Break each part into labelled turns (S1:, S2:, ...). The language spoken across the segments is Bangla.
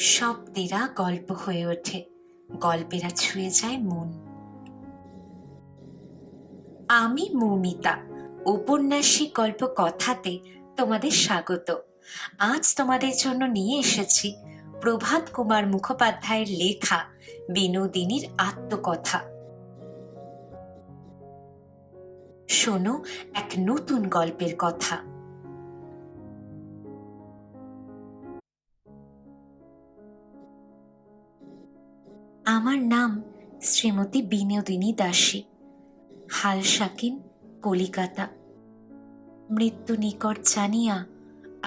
S1: শব্দেরা গল্প হয়ে ওঠে, গল্পেরা ছুঁয়ে যায় মন। আমি মৌমিতা, ঔপন্যাসিক গল্প কথাতে তোমাদের স্বাগত। আজ তোমাদের জন্য নিয়ে এসেছি প্রভাত কুমার মুখোপাধ্যায়ের লেখা বিনোদিনীর আত্মকথা। শোনো এক নতুন গল্পের কথা। আমার নাম শ্রীমতী বিনোদিনী দাসী, হালসাকিন, কলিকাতা। মৃত্যু নিকট জানিয়া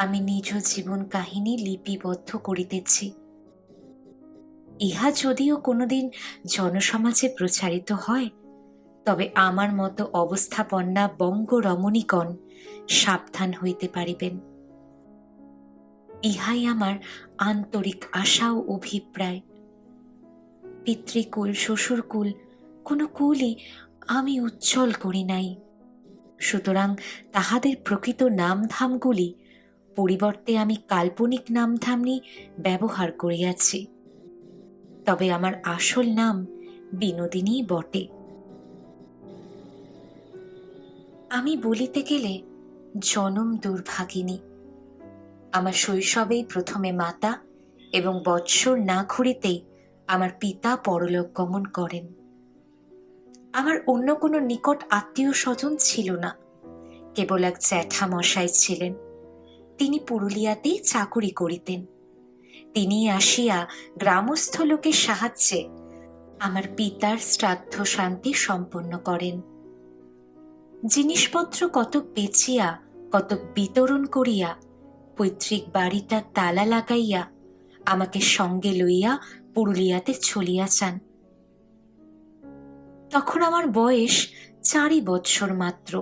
S1: আমি নিজ জীবন কাহিনী লিপিবদ্ধ করিতেছি। ইহা যদিও কোনোদিন জনসমাজে প্রচারিত হয়, তবে আমার মতো অবস্থাপন্না বঙ্গ রমণীগণ সাবধান হইতে পারিবেন। ইহাই আমার আন্তরিক আশা ও অভিপ্রায়। পিতৃকুল, শ্বশুরকুল, কোনো কুলই আমি উজ্জ্বল করি নাই। সুতরাং তাহাদের প্রকৃত নামধামগুলি পরিবর্তে আমি কাল্পনিক নামধামই ব্যবহার করিয়াছি। তবে আমার আসল নাম বিনোদিনী বটে। আমি বলিতে গেলে জনম দুর্ভাগিনী। আমার শৈশবেই প্রথমে মাতা এবং বৎসর না ঘুরিতেই আমার পিতা পরলোক গমন করেন। আমার অন্য কোনো নিকট আত্মীয় স্বজন ছিল না, কেবল এক জ্যাঠামশাই ছিলেন। তিনি পুরুলিয়াতেই চাকুরি করিতেন। তিনি আসিয়া গ্রামস্থ লোকের সাহায্যে আমার পিতার শ্রাদ্ধ শান্তি সম্পন্ন করেন। জিনিসপত্র কতক বেচিয়া, কতক বিতরণ করিয়া পৈতৃক বাড়িটা তালা লাগাইয়া আমাকে সঙ্গে লইয়া পুরুলিয়াতে চলিয়া যান। তখন আমার বয়স 4 বৎসর মাত্র।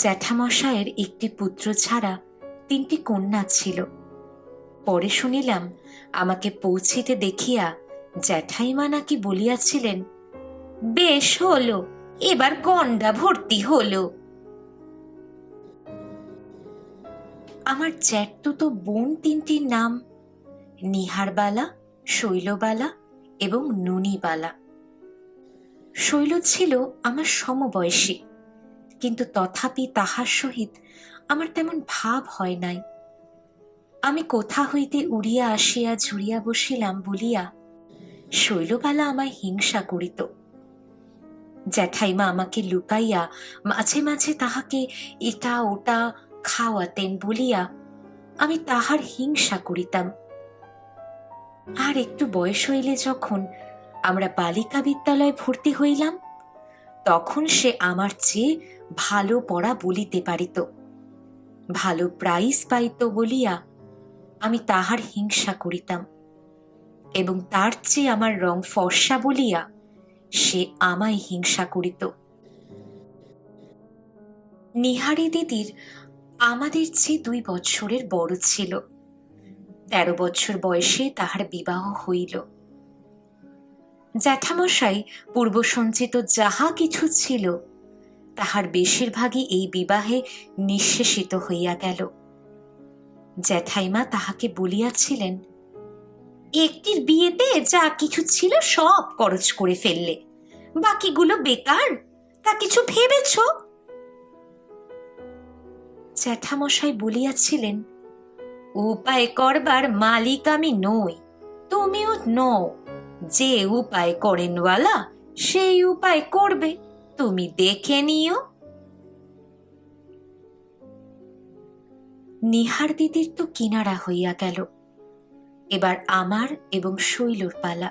S1: জ্যাঠামশায়ের একটি পুত্র ছাড়া 3টি কন্যা ছিল। পরে শুনিলাম আমাকে পৌঁছিতে দেখিয়া জ্যাঠাইমা নাকি বলিয়াছিলেন, বেশ হলো, এবার গন্ডা ভর্তি হলো। আমার জ্যাঠতুতো বোন 3টির নাম নিহারবালা, শৈলবালা এবং ননীবালা। শৈল ছিল আমার সমবয়সী, কিন্তু তথাপি তাহার সহিত আমার তেমন ভাব হয় নাই। আমি কোথা হইতে উড়িয়া আসিয়া ঝুড়িয়া বসিলাম বলিয়া শৈলবালা আমায় হিংসা করিত। জ্যাঠাইমা আমাকে লুকাইয়া মাঝে মাঝে তাহাকে এটা ওটা খাওয়াতেন বলিয়া আমি তাহার হিংসা করিতাম। আর একটু বয়স হইলে যখন আমরা বালিকা বিদ্যালয়ে ভর্তি হইলাম, তখন সে আমার চেয়ে ভালো পড়া বলিতে পারিত, ভালো প্রাইজ পাইত বলিয়া আমি তাহার হিংসা করিতাম, এবং তার চেয়ে আমার রং ফর্সা বলিয়া সে আমায় হিংসা করিত। নিহারি দিদির আমাদের চেয়ে 2 বৎসরের বড় ছিল। 13 বৎসর বয়সে তাহার বিবাহ হইল। জ্যাঠামশাই পূর্ব সঞ্চিত যাহা কিছু ছিল তাহার বেশিরভাগই এই বিবাহে নিঃশেষিত হইয়া গেল। জ্যাঠাইমা তাহাকে বলিয়াছিলেন, একটির বিয়েতে যা কিছু ছিল সব খরচ করে ফেললে, বাকিগুলো বেকার, তা কিছু ভেবেছ? জ্যাঠামশাই বলিয়াছিলেন, উপায় করবার মালিক আমি নই, তুমিও নও। যে উপায় করেনওয়ালা সেই উপায় করবে, তুমি দেখে নিও। নিহার দিদির তো কিনারা হইয়া গেল। এবার আমার এবং শৈলর পালা।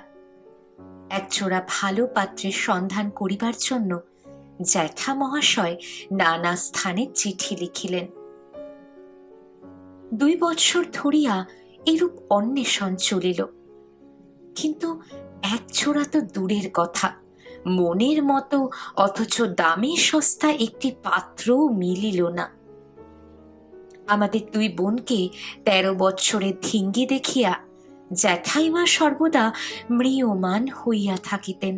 S1: একজোড়া ভালো পাত্রের সন্ধান করিবার জন্য জ্যাঠা মহাশয় নানা স্থানে চিঠি লিখিলেন। 2 বৎসর ধরিয়া এরূপ অন্বেষণ চলিল, কিন্তু একজোড়া তো দূরের কথা, মনের মতো অথচ দামে সস্তা একটি পাত্রও মিলিল না। আমাদের 2 বোনকে 13 বৎসরের ধিঙ্গি দেখিয়া জ্যাঠাইমা সর্বদা ম্রিয়মান হইয়া থাকিতেন,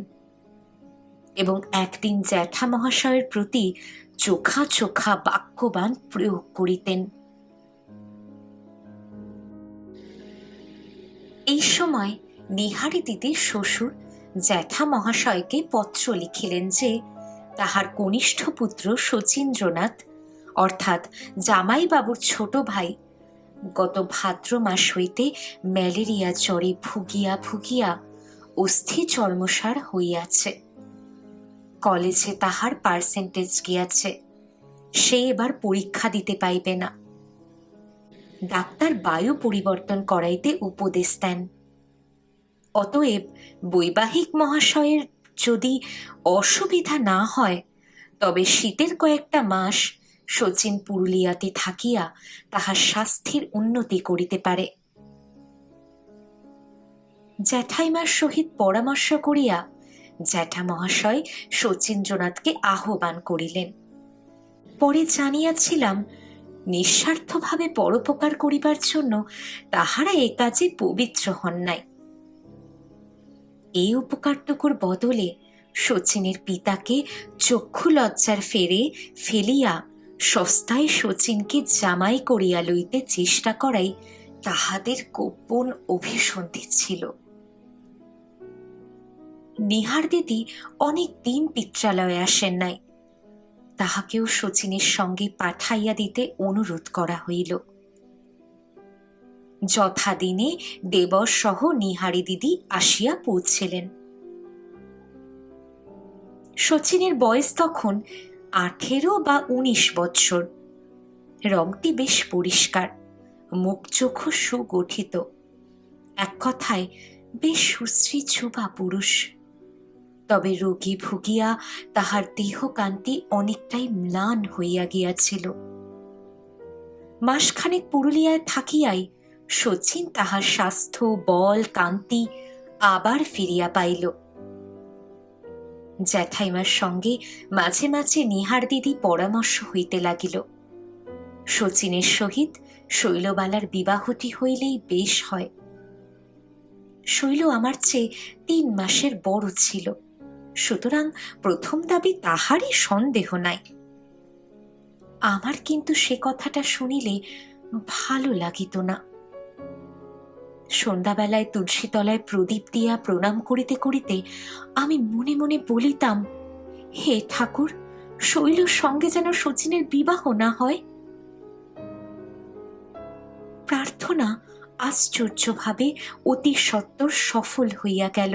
S1: এবং একদিন জ্যাঠা মহাশয়ের প্রতি চোখা চোখা বাক্যবাণ প্রয়োগ করিতেন। এই সময় নিহারি দিদির শ্বশুর জ্যাঠা মহাশয়কে পত্র লিখিলেন যে তাহার কনিষ্ঠ পুত্র শচীন্দ্রনাথ অর্থাৎ জামাইবাবুর ছোট ভাই গত ভাদ্র মাস হইতে ম্যালেরিয়া জ্বরে ভুগিয়া ভুগিয়া অস্থি চর্মসার হইয়াছে। কলেজে তাহার পার্সেন্টেজ গিয়াছে, সে এবার পরীক্ষা দিতে পাইবে না। ডাক্তার বায়ু পরিবর্তন করাইতে উপদেশ দেন। অতএব বৈবাহিক মহাশয়ের যদি অসুবিধা না হয় তবে শীতের কয়েকটা মাস শচীন পুরুলিয়াতে থাকিয়া তাহার স্বাস্থ্যের উন্নতি করিতে পারে। জ্যাঠাইমার সহিত পরামর্শ করিয়া জ্যাঠা মহাশয় শচীন্দ্রনাথকে আহ্বান করিলেন। পরে জানিয়াছিলাম নিঃস্বার্থভাবে পরোপকার করিবার জন্য তাহারা এ কাজে পবিত্র হন নাই। এই উপকারটুকুর বদলে শচীনের পিতাকে চক্ষু লজ্জার ফেরে ফেলিয়া সস্তায় শচীনকে জামাই করিয়া লইতে চেষ্টা করাই তাহাদের গোপন অভিসন্ধি ছিল। নিহার দিদি অনেক দিন পিত্রালয়ে আসেন নাই, তাহাকেও শচীনের সঙ্গে পাঠাইয়া দিতে অনুরোধ করা হইল। যথাদিনে দেবর সহ নিহারি দিদি আসিয়া পৌঁছিলেন। শচীনের বয়স তখন 18 বা 19 বৎসর। রংটি বেশ পরিষ্কার, মুখ চোখও সুগঠিত, এক কথায় বেশ সুশ্রী যুবা পুরুষ। তবে রোগে ভুগিয়া তাহার দেহকান্তি অনেকটাই ম্লান হইয়া গিয়াছিল। মাসখানেক পুরুলিয়ায় থাকিয়াই শচীন তাহার স্বাস্থ্য বল কান্তি আবার ফিরিয়া পাইল। জ্যাঠাইমার সঙ্গে মাঝে মাঝে নিহার দিদি পরামর্শ হইতে লাগিল। শচীনের সহিত শৈলবালার বিবাহটি হইলেই বেশ হয়। শৈল আমার চেয়ে 3 মাসের বড় ছিল, সুতরাং প্রথম দাবি তাহারই সন্দেহ নাই। আমার কিন্তু সে কথাটা শুনিলে ভালো লাগিত না। সন্ধ্যাবেলায় তুলসীতলায় প্রদীপ দিয়া প্রণাম করিতে করিতে আমি মনে মনে বলিতাম, হে ঠাকুর, শৈলর সঙ্গে যেন শচীনের বিবাহ না হয়। প্রার্থনা আশ্চর্যভাবে অতি সত্বর সফল হইয়া গেল।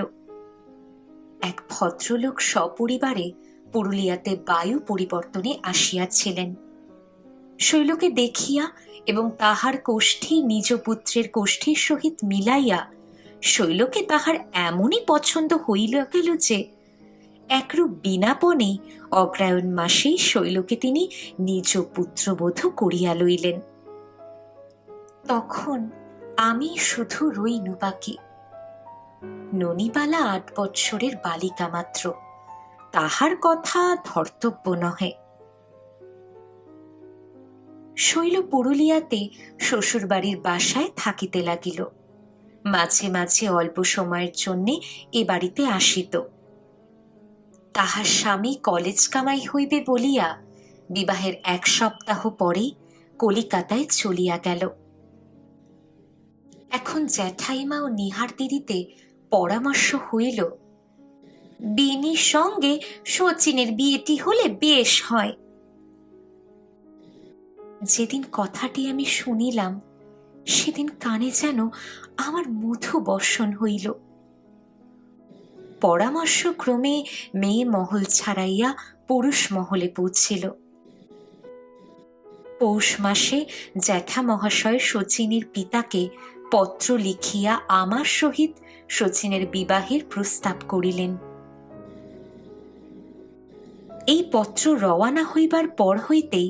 S1: এক ভদ্রলোক সপরিবারে পুরুলিয়াতে বায়ু পরিবর্তনে আসিয়াছিলেন। শৈলকে দেখিয়া এবং তাহার কোষ্ঠী নিজ পুত্রের কোষ্ঠীর সহিত মিলাইয়া শৈলকে তাহার এমনই পছন্দ হইল গেল যে একরূপ বিনাপনে অগ্রায়ণ মাসেই শৈলকে তিনি নিজ পুত্রবধূ করিয়া লইলেন। তখন আমি শুধু রইনু বাকি। ননিবালা 8 বৎসরের বালিকা মাত্র, তাহার কথা ধর্তব্য নহে। শৈল পুরুলিয়াতে শ্বশুরবাড়ির বাসায় থাকিতে লাগিল। মাঝে মাঝে অল্প সময়ের জন্যে এ বাড়িতে আসিত। তাহার স্বামী কলেজ কামাই হইবে বলিয়া বিবাহের 1 সপ্তাহ পরেই কলিকাতায় চলিয়া গেল। এখন জ্যাঠাইমা ও নিহার দিদিতে পরামর্শ হইল, বিনির সঙ্গে শচীনের বিয়েটি হলে বেশ হয়। যেদিন কথাটি আমি শুনিলাম সেদিন কানে যেন আমার মধু বর্ষণ হইল। পরামর্শক্রমে মেয়ে মহল ছাড়াইয়া পুরুষ মহলে পৌঁছিল। পৌষ মাসে জ্যাঠা মহাশয় শচীনের পিতাকে পত্র লিখিয়া আমার সহিত শচীনের বিবাহের প্রস্তাব করিলেন। এই পত্র রওয়ানা হইবার পর হইতেই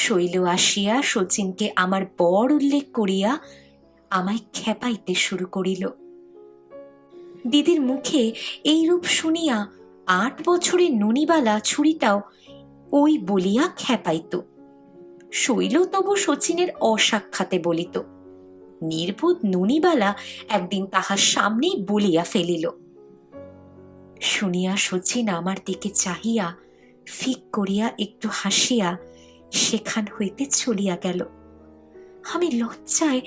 S1: শৈল আসিয়া শচীনকে আমার বর উল্লেখ করিয়া আমায় খেপাইতে শুরু করিল। দিদির মুখে এইরূপ শুনিয়া 8 বছরের ননিবালা ছুরিটাও ওই বলিয়া খেপাইত। শৈল তবু শচীনের অসাক্ষাতে বলিত। নির্বোধ ননিবালা একদিন তাহার সামনেই বলিয়া ফেলিল। শুনিয়া শচীন আমার দিকে চাহিয়া ফিক করিয়া একটু হাসিয়া সেখান হইতে চলিয়া গেল। আমি লজ্জায়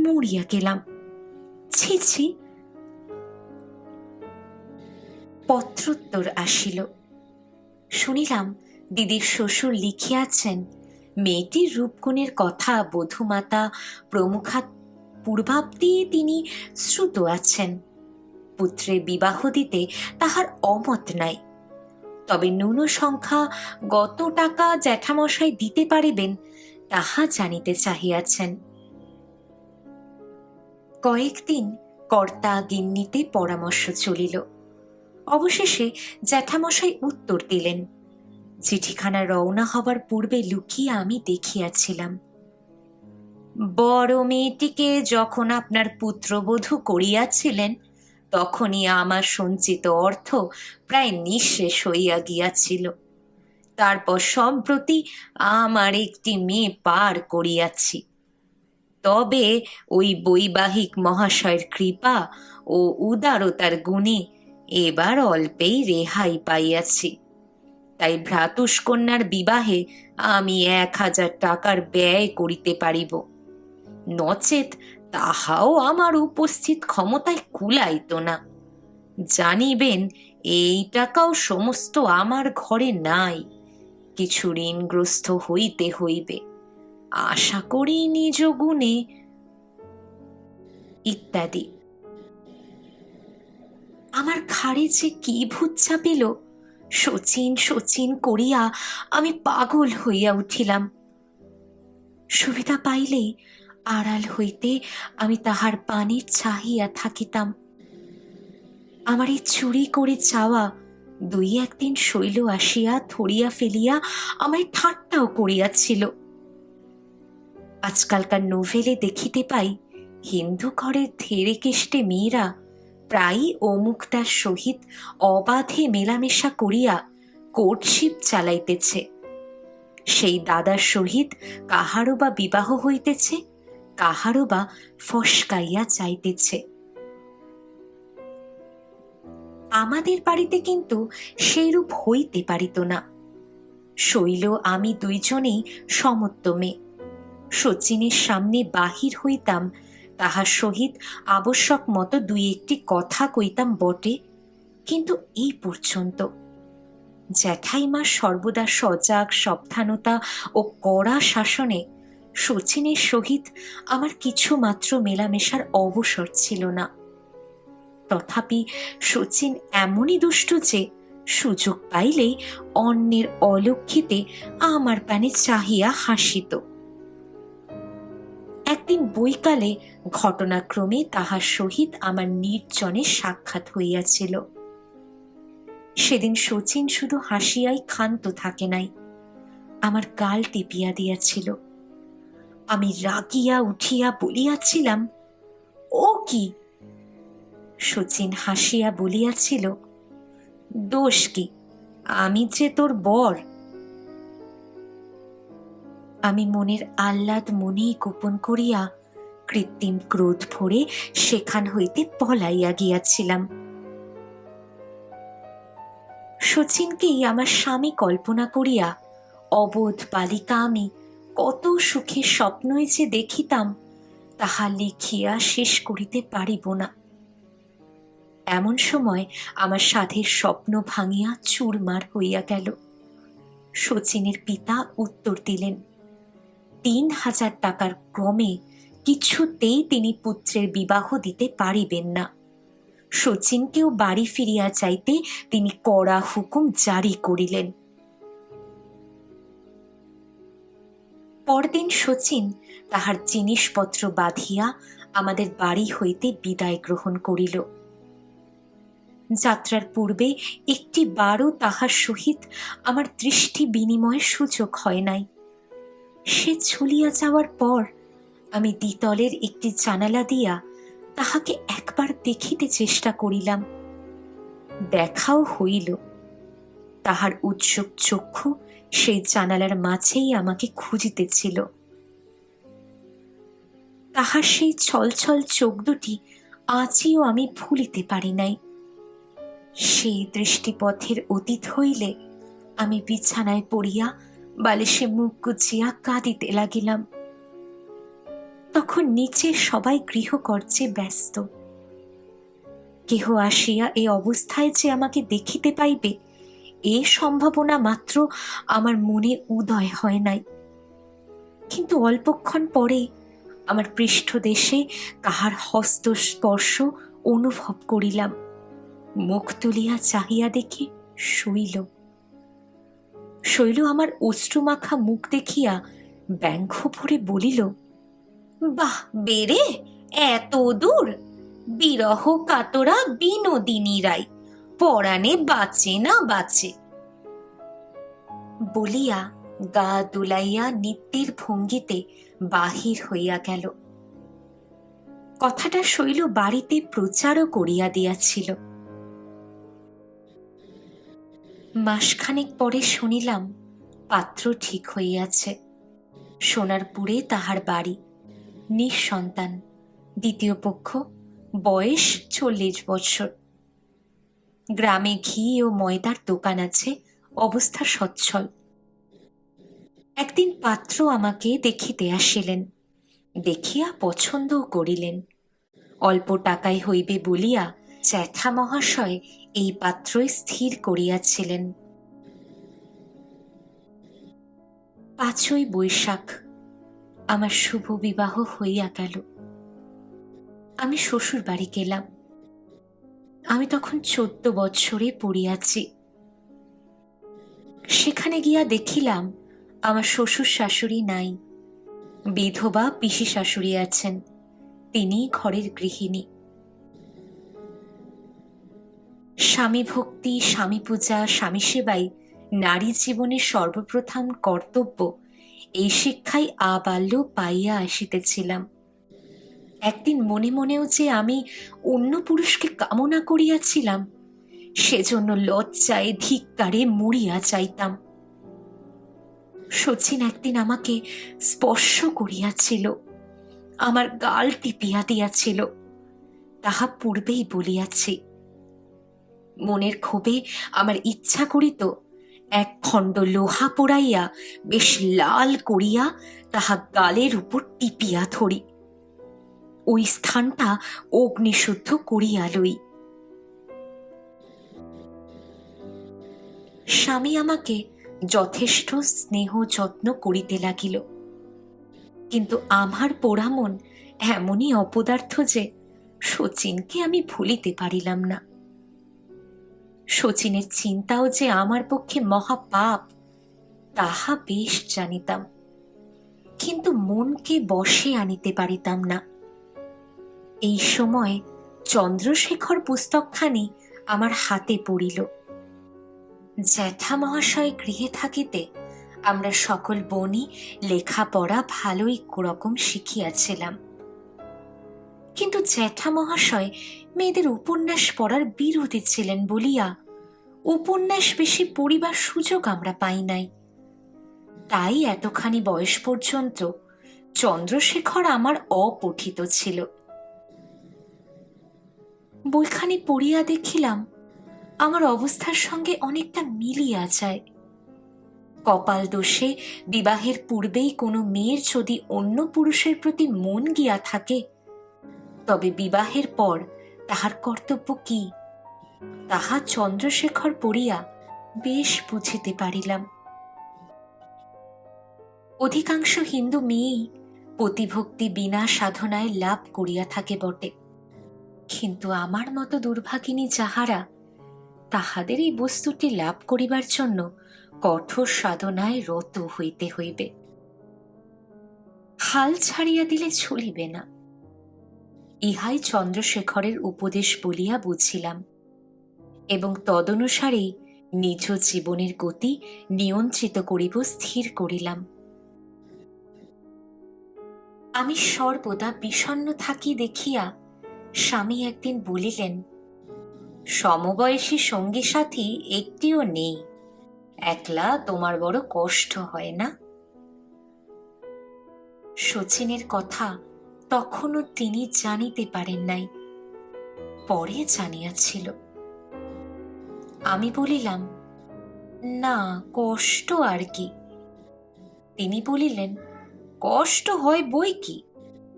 S1: মরিয়া গেলাম। ছি ছি। পত্রোত্তর আসিল। শুনিলাম দিদির শ্বশুর লিখিয়াছেন, মেয়েটির রূপগুণের কথা বধূমাতা প্রমুখা পূর্বাব্দে তিনি শ্রুত আছেন। পুত্রের বিবাহ দিতে তাহার অমত নাই, তবে ন্যূন সংখ্যা গত টাকা জ্যাঠামশাই দিতে পারিবেন তাহা জানিতে চাহিয়াছেন। কয়েকদিন কর্তা গিন্নিতে পরামর্শ চলিল। অবশেষে জ্যাঠামশাই উত্তর দিলেন। চিঠিখানা রওনা হবার পূর্বে লুকিয়ে আমি দেখিয়াছিলাম। বড় মেয়েটিকে যখন আপনার পুত্রবধূ করিয়াছিলেন, তখনই আমার সঞ্চিত অর্থ প্রায় নিঃশেষ হইয়া গিয়াছিল। তারপর সম্প্রতি আমার একটি মেয়ে পার করিয়াছি। তবে ওই বৈবাহিক মহাশয়ের কৃপা ও উদারতার গুণে এবার অল্পেই রেহাই পাইয়াছি। তাই ভ্রাতুষ্কন্যার বিবাহে আমি 1000 টাকার ব্যয় করিতে পারিব, নচেত তাহাও আমার উপস্থিত ক্ষমতায় কুলাইত না। জানিবেন, এই টাকাও সমস্ত আমার ঘরে নাই, কিছু ঋণগ্রস্ত হইতে হইবে। আশা করি নিজ গুণে ইত্যাদি। আমার ঘাড়ে যে কি ভূত চাপিল, শচীন শচীন করিয়া আমি পাগল হইয়া উঠিলাম। সুবিধা পাইলেই আড়াল হইতে আমি তাহার পানে চাহিয়া থাকিতাম। আমার এই চুরি করে চাওয়া 2-1 দিন শৈল আসিয়া ধরিয়া ফেলিয়া আমায় ঠাট্টাও করিয়াছিল। আজকালকার নোভেলে দেখিতে পাই, হিন্দু ঘরের ধেড়ে কেষ্টে মেয়েরা প্রায়ই অমুকটার সহিত অবাধে মেলামেশা করিয়া কোর্টশিপ চালাইতেছে। সেই দাদার সহিত কাহারও বা বিবাহ হইতেছে, কাহারও বা ফসকাইয়া যাইতেছে। আমাদের বাড়িতে কিন্তু সেইরূপ হইতে পারিত না। শৈল আমি দুইজনেই সমত্ব মেয়ে। শচীনের সামনে বাহির হইতাম, তাহার সহিত আবশ্যক মতো 2-1টি কথা কইতাম বটে, কিন্তু এই পর্যন্ত। জ্যাঠাইমার সর্বদা সজাগ সাবধানতা ও কড়া শাসনে শচীনের সহিত আমার কিছু মাত্র মেলামেশার অবসর ছিল না। তথাপি শচীন এমনই দুষ্ট যে সুযোগ পাইলেই অন্যের অলক্ষিতে আমার পানে চাহিয়া হাসিত। একদিন বৈকালে ঘটনাক্রমে তাহার সহিত আমার নির্জনে সাক্ষাৎ হইয়াছিল। সেদিন শচীন শুধু হাসিয়াই ক্ষান্ত থাকে নাই, আমার গাল টিপিয়া দিয়াছিল। আমি রাগিয়া উঠিয়া বলিয়াছিলাম, ও কি? শচীন হাসিয়া বলিয়াছিল, দোষ কি, আমি যে তোর বর। আমি মনের আহ্লাদ মনেই গোপন করিয়া কৃত্রিম ক্রোধ ভরে সেখান হইতে পলাইয়া গিয়াছিলাম। শচীনকেই আমার স্বামী কল্পনা করিয়া অবোধ বালিকা আমি কত সুখে স্বপ্নই যে দেখিতাম, তাহা লিখিয়া শেষ করিতে পারিব না। এমন সময় আমার সাধের স্বপ্ন ভাঙিয়া চুরমার হইয়া গেল। শচীনের পিতা উত্তর দিলেন, 3000 টাকার ক্রমে কিছুতেই তিনি পুত্রের বিবাহ দিতে পারিবেন না। শচীনকেও বাড়ি ফিরিয়া যাইতে তিনি কড়া হুকুম জারি করিলেন। পরদিন শচীন তাহার জিনিসপত্র বাঁধিয়া আমাদের বাড়ি হইতে বিদায় গ্রহণ করিল। যাত্রার পূর্বে একটি বারও তাহার সহিত আমার দৃষ্টি বিনিময়ের সুযোগ হয় নাই। সে চলিয়া যাওয়ার পর আমি দ্বিতলের একটি জানালা দিয়া তাহাকে একবার দেখিতে চেষ্টা করিলাম। দেখাও হইল। তাহার উৎসুক চক্ষু সেই জানালার মাঝেই আমাকে খুঁজিতেছিল। তাহার সেই ছলছল চোখ দুটি আজও আমি ভুলিতে পারি নাই। সেই দৃষ্টিপথের অতীত হইলে আমি বিছানায় পড়িয়া বালিশে মুখ গুজিয়া কাঁদিতে লাগিলাম। তখন নিচে সবাই গৃহকর্যে ব্যস্ত। কেহ আসিয়া এই অবস্থায় যে আমাকে দেখিতে পাইবে, এ সম্ভাবনা মাত্র আমার মনে উদয় হয় নাই। কিন্তু অল্পক্ষণ পরে আমার পৃষ্ঠদেশে কাহার হস্তস্পর্শ অনুভব করিলাম। মুখ তুলিয়া চাহিয়া দেখি শৈল। শৈল আমার অশ্রুমাখা মুখ দেখিয়া ব্যঙ্গ ভরে বলিল, বাহ বেরে, এত দূর! বিরহ কাতরা বিনোদিনী রাই, পরাণে বাঁচে না বাঁচে। বলিয়া গা দুলাইয়া নিত্যের ভঙ্গিতে বাহির হইয়া গেল। কথাটা শৈল বাড়িতে প্রচারও করিয়া দিয়াছিল। মাসখানেক পরে শুনিলাম পাত্র ঠিক হইয়াছে। সোনারপুরে তাহার বাড়ি, নিঃসন্তান, দ্বিতীয় পক্ষ, বয়স 40 বৎসর। গ্রামে ঘি ও ময়দার দোকান আছে, অবস্থা সচ্ছল। একদিন পাত্র আমাকে দেখিতে আসিলেন, দেখিয়া পছন্দও করিলেন। অল্প টাকায় হইবে বলিয়া জ্যাঠা মহাশয় এই পাত্রই স্থির করিয়াছিলেন। 5ই বৈশাখ আমার শুভ বিবাহ হইয়া গেল। আমি শ্বশুর বাড়ি গেলাম। আমি তখন 14 বৎসরে পড়িয়াছি। সেখানে গিয়া দেখিলাম আমার শ্বশুর শাশুড়ি নাই, বিধবা পিসি শাশুড়ি আছেন, তিনি ঘরের গৃহিণী। স্বামী ভক্তি, স্বামী পূজা, স্বামী সেবাই নারী জীবনের সর্বপ্রথম কর্তব্য, এই শিক্ষাই আবাল্য পাইয়া আসিতেছিলাম। একদিন মনে মনেও যে আমি অন্য পুরুষকে কামনা করিয়াছিলাম, সেজন্য লজ্জায় ধিক্কারে মরিয়া যাইতাম। শচীন একদিন আমাকে স্পর্শ করিয়াছিল, আমার গাল টিপিয়া দিয়াছিল, তাহা পূর্বেই বলিয়াছি। মনের ক্ষোভে আমার ইচ্ছা করিত এক খণ্ড লোহা পোড়াইয়া বেশ লাল করিয়া তাহা গালের উপর টিপিয়া ধরি, ওই স্থানটা অগ্নিশুদ্ধ করিয়া লই। স্বামী আমাকে যথেষ্ট স্নেহ যত্ন করিতে লাগিল, কিন্তু আমার পোড়া মন এমনই অপদার্থ যে শচীনকে আমি ভুলিতে পারিলাম না। শচীনের চিন্তাও যে আমার পক্ষে মহাপাপ, তাহা বেশ জানিতাম, কিন্তু মনকে বশে আনিতে পারিতাম না। এই সময় চন্দ্রশেখর পুস্তকখানি আমার হাতে পড়িল। জ্যাঠা মহাশয় গৃহে থাকিতে আমরা সকল বোনই লেখাপড়া ভালোই রকম শিখিয়াছিলাম, কিন্তু জ্যাঠা মহাশয় মেয়েদের উপন্যাস পড়ার বিরোধী ছিলেন বলিয়া উপন্যাস বেশি পড়িবার সুযোগ আমরা পাই নাই। তাই এতখানি বয়স পর্যন্ত চন্দ্রশেখর আমার অপঠিত ছিল। বইখানি পড়িয়া দেখিলাম আমার অবস্থার সঙ্গে অনেকটা মিলিয়া যায়। কপাল দোষে বিবাহের পূর্বেই কোনো মেয়ের যদি অন্য পুরুষের প্রতি মন গিয়া থাকে, তবে বিবাহের পর তাহার কর্তব্য কি, তাহা চন্দ্রশেখর পড়িয়া বেশ বুঝিতে পারিলাম। অধিকাংশ হিন্দু মেয়েই পতিভক্তি বিনা সাধনায় লাভ করিয়া থাকে বটে, কিন্তু আমার মতো দুর্ভাগিনী যাহারা, তাহাদের এই বস্তুটি লাভ করিবার জন্য কঠোর সাধনায় রত হইতে হইবে। হাল ছাড়িয়া দিলে চলিবে না, ইহাই চন্দ্রশেখরের উপদেশ বলিয়া বুঝিলাম, এবং তদনুসারেই নিজ জীবনের গতি নিয়ন্ত্রিত করিব স্থির করিলাম। আমি সর্বদা বিষণ্ণ থাকি দেখিয়া স্বামী একদিন বলিলেন, সমবয়সী সঙ্গী সাথী একটিও নেই, একলা তোমার বড় কষ্ট হয় না? শচীনের কথা তখনও তিনি জানিতে পারেন নাই, পরে জানিয়াছিল। আমি বলিলাম, না, কষ্ট আর কি। তিনি বলিলেন, কষ্ট হয় বই কি,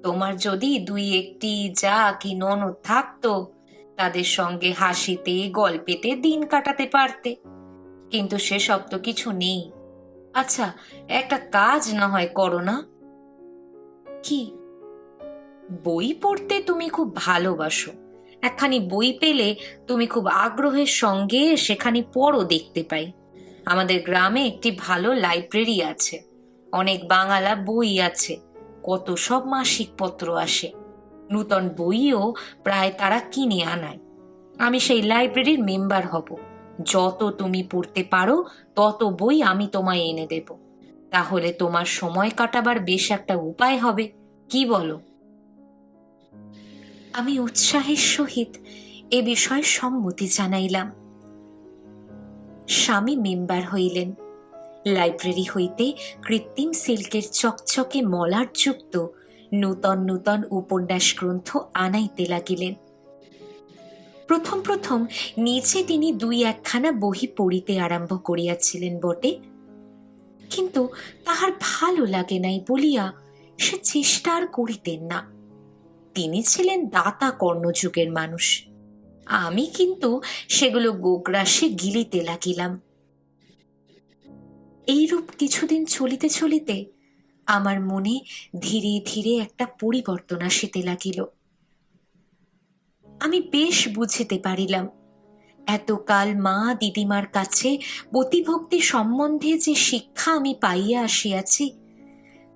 S1: তোমার যদি 2-1টি যা কি ননদ থাকতো, তাদের সঙ্গে হাসিতে গল্পেতে দিন কাটাতে পারতে, কিন্তু সেসব তো কিছু নেই। আচ্ছা, একটা কাজ না হয় করো না? কি? বই পড়তে তুমি খুব ভালোবাসো, একখানি বই পেলে তুমি খুব আগ্রহের সঙ্গে সেখানি পড়ো দেখতে পাই। আমাদের গ্রামে একটি ভালো লাইব্রেরি আছে, অনেক বাংলা বই আছে, কত সব মাসিক পত্র আসে, নূতন বইও প্রায় তারা কিনে আনায়। আমি সেই লাইব্রেরির মেম্বার হব, যত তুমি পড়তে পারো তত বই আমি তোমায় এনে দেব, তাহলে তোমার সময় কাটাবার বেশ একটা উপায় হবে, কি বলো? আমি উৎসাহের সহিত এ বিষয়ে সম্মতি জানাইলাম। স্বামী মেম্বার হইলেন। লাইব্রেরি হইতে কৃত্রিম সিল্কের চকচকে মলাটযুক্ত নূতন নূতন উপন্যাস গ্রন্থ আনাইতে লাগিলেন। প্রথম প্রথম নিচে তিনি দুই একখানা বহি পড়িতে আরম্ভ করিয়াছিলেন বটে, কিন্তু তাহার ভালো লাগে নাই বলিয়া সে চেষ্টা আর করিতেন না। তিনি ছিলেন দাতা কর্ণযুগের মানুষ, আমি কিন্তু সেগুলো গোগ্রাসে গিলিতে লাগিলাম। এইরূপ কিছুদিন চলিতে চলিতে আমার মনে ধীরে ধীরে একটা পরিবর্তন আসিতে লাগিল। আমি বেশ বুঝিতে পারিলাম, এতকাল মা দিদিমার কাছে পতিভক্তি সম্বন্ধে যে শিক্ষা আমি পাইয়া আসিয়াছি,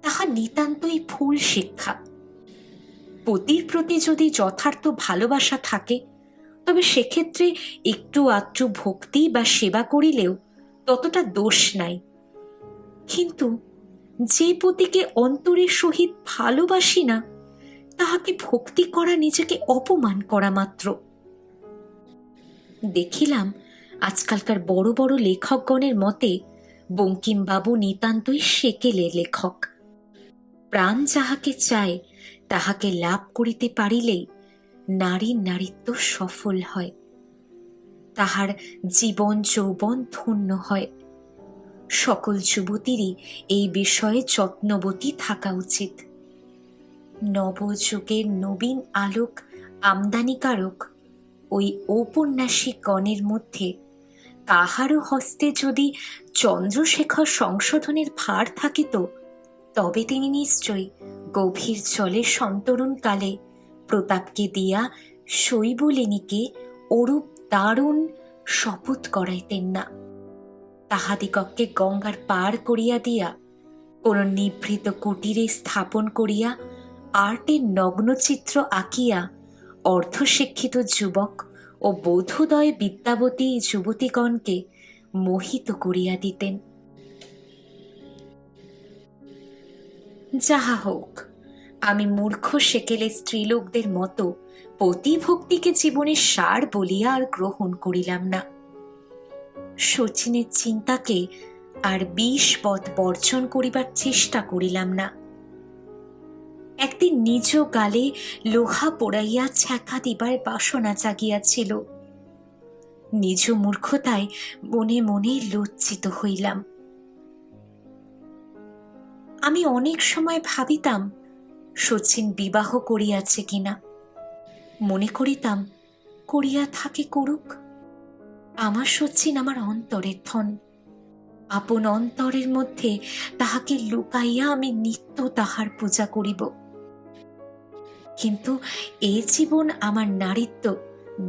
S1: তাহা নিতান্তই ভুল শিক্ষা। পতির প্রতি যদি যথার্থ ভালোবাসা থাকে, তবে সেক্ষেত্রে একটু আধটু ভক্তি বা সেবা করিলেও ততটা দোষ নাই। কিন্তু যে পতিকে অন্তরের সহিত ভালোবাসি না, তাহাকে ভক্তি করা নিজেকে অপমান করা মাত্র। দেখিলাম আজকালকার বড় বড় লেখকগণের মতে বঙ্কিমবাবু নিতান্তই সেকেলের লেখক। প্রাণ যাহাকে চায় তাহাকে লাভ করিতে পারিলেই নারীর নারীত্ব সফল হয়, তাহার জীবন যৌবন ধন্য হয়। সকল যুবতীরই এই বিষয়ে যত্নবতী থাকা উচিত। নবযুগের নবীন আলোক আমদানিকারক ওই ঔপন্যাসিক গণের মধ্যে কাহারও হস্তে যদি চন্দ্রশেখর সংশোধনের ভার থাকিত, তবে তিনি নিশ্চয়ই গভীর জলে সন্তরণকালে প্রতাপকে দিয়া শৈবলিনীকে ওরূপ দারুণ শপথ করাইতেন না। তাহাদিগকে গঙ্গার পার করিয়া দিয়া কোন নিভৃত কুটিরে স্থাপন করিয়া আর্টের নগ্নচিত্র আঁকিয়া অর্ধশিক্ষিত যুবক ও বোধোদয় বিদ্যাবতী যুবতীগণকে মোহিত করিয়া দিতেন। যাহা হোক, আমি মূর্খ সেকেলে স্ত্রীলোকদের মতো পতিভক্তিকে জীবনের সার বলিয়া আর গ্রহণ করিলাম না। শচীনের চিন্তাকে আর ২০ পথ বর্জন করিবার চেষ্টা করিলাম না। একদিন নিজ গালে লোহা পোড়াইয়া ছ্যাঁকা দিবার বাসনা জাগিয়াছিল। নিজ মূর্খতায় মনে মনে লজ্জিত হইলাম। আমি অনেক সময় ভাবিতাম শচীন বিবাহ করিয়াছে কিনা। মনে করিতাম, করিয়া থাকে করুক, আমার শচীন আমার অন্তরের ধন, আপন অন্তরের মধ্যে তাহাকে লুকাইয়া আমি নিত্য তাহার পূজা করিব। কিন্তু এ জীবন আমার নারীত্ব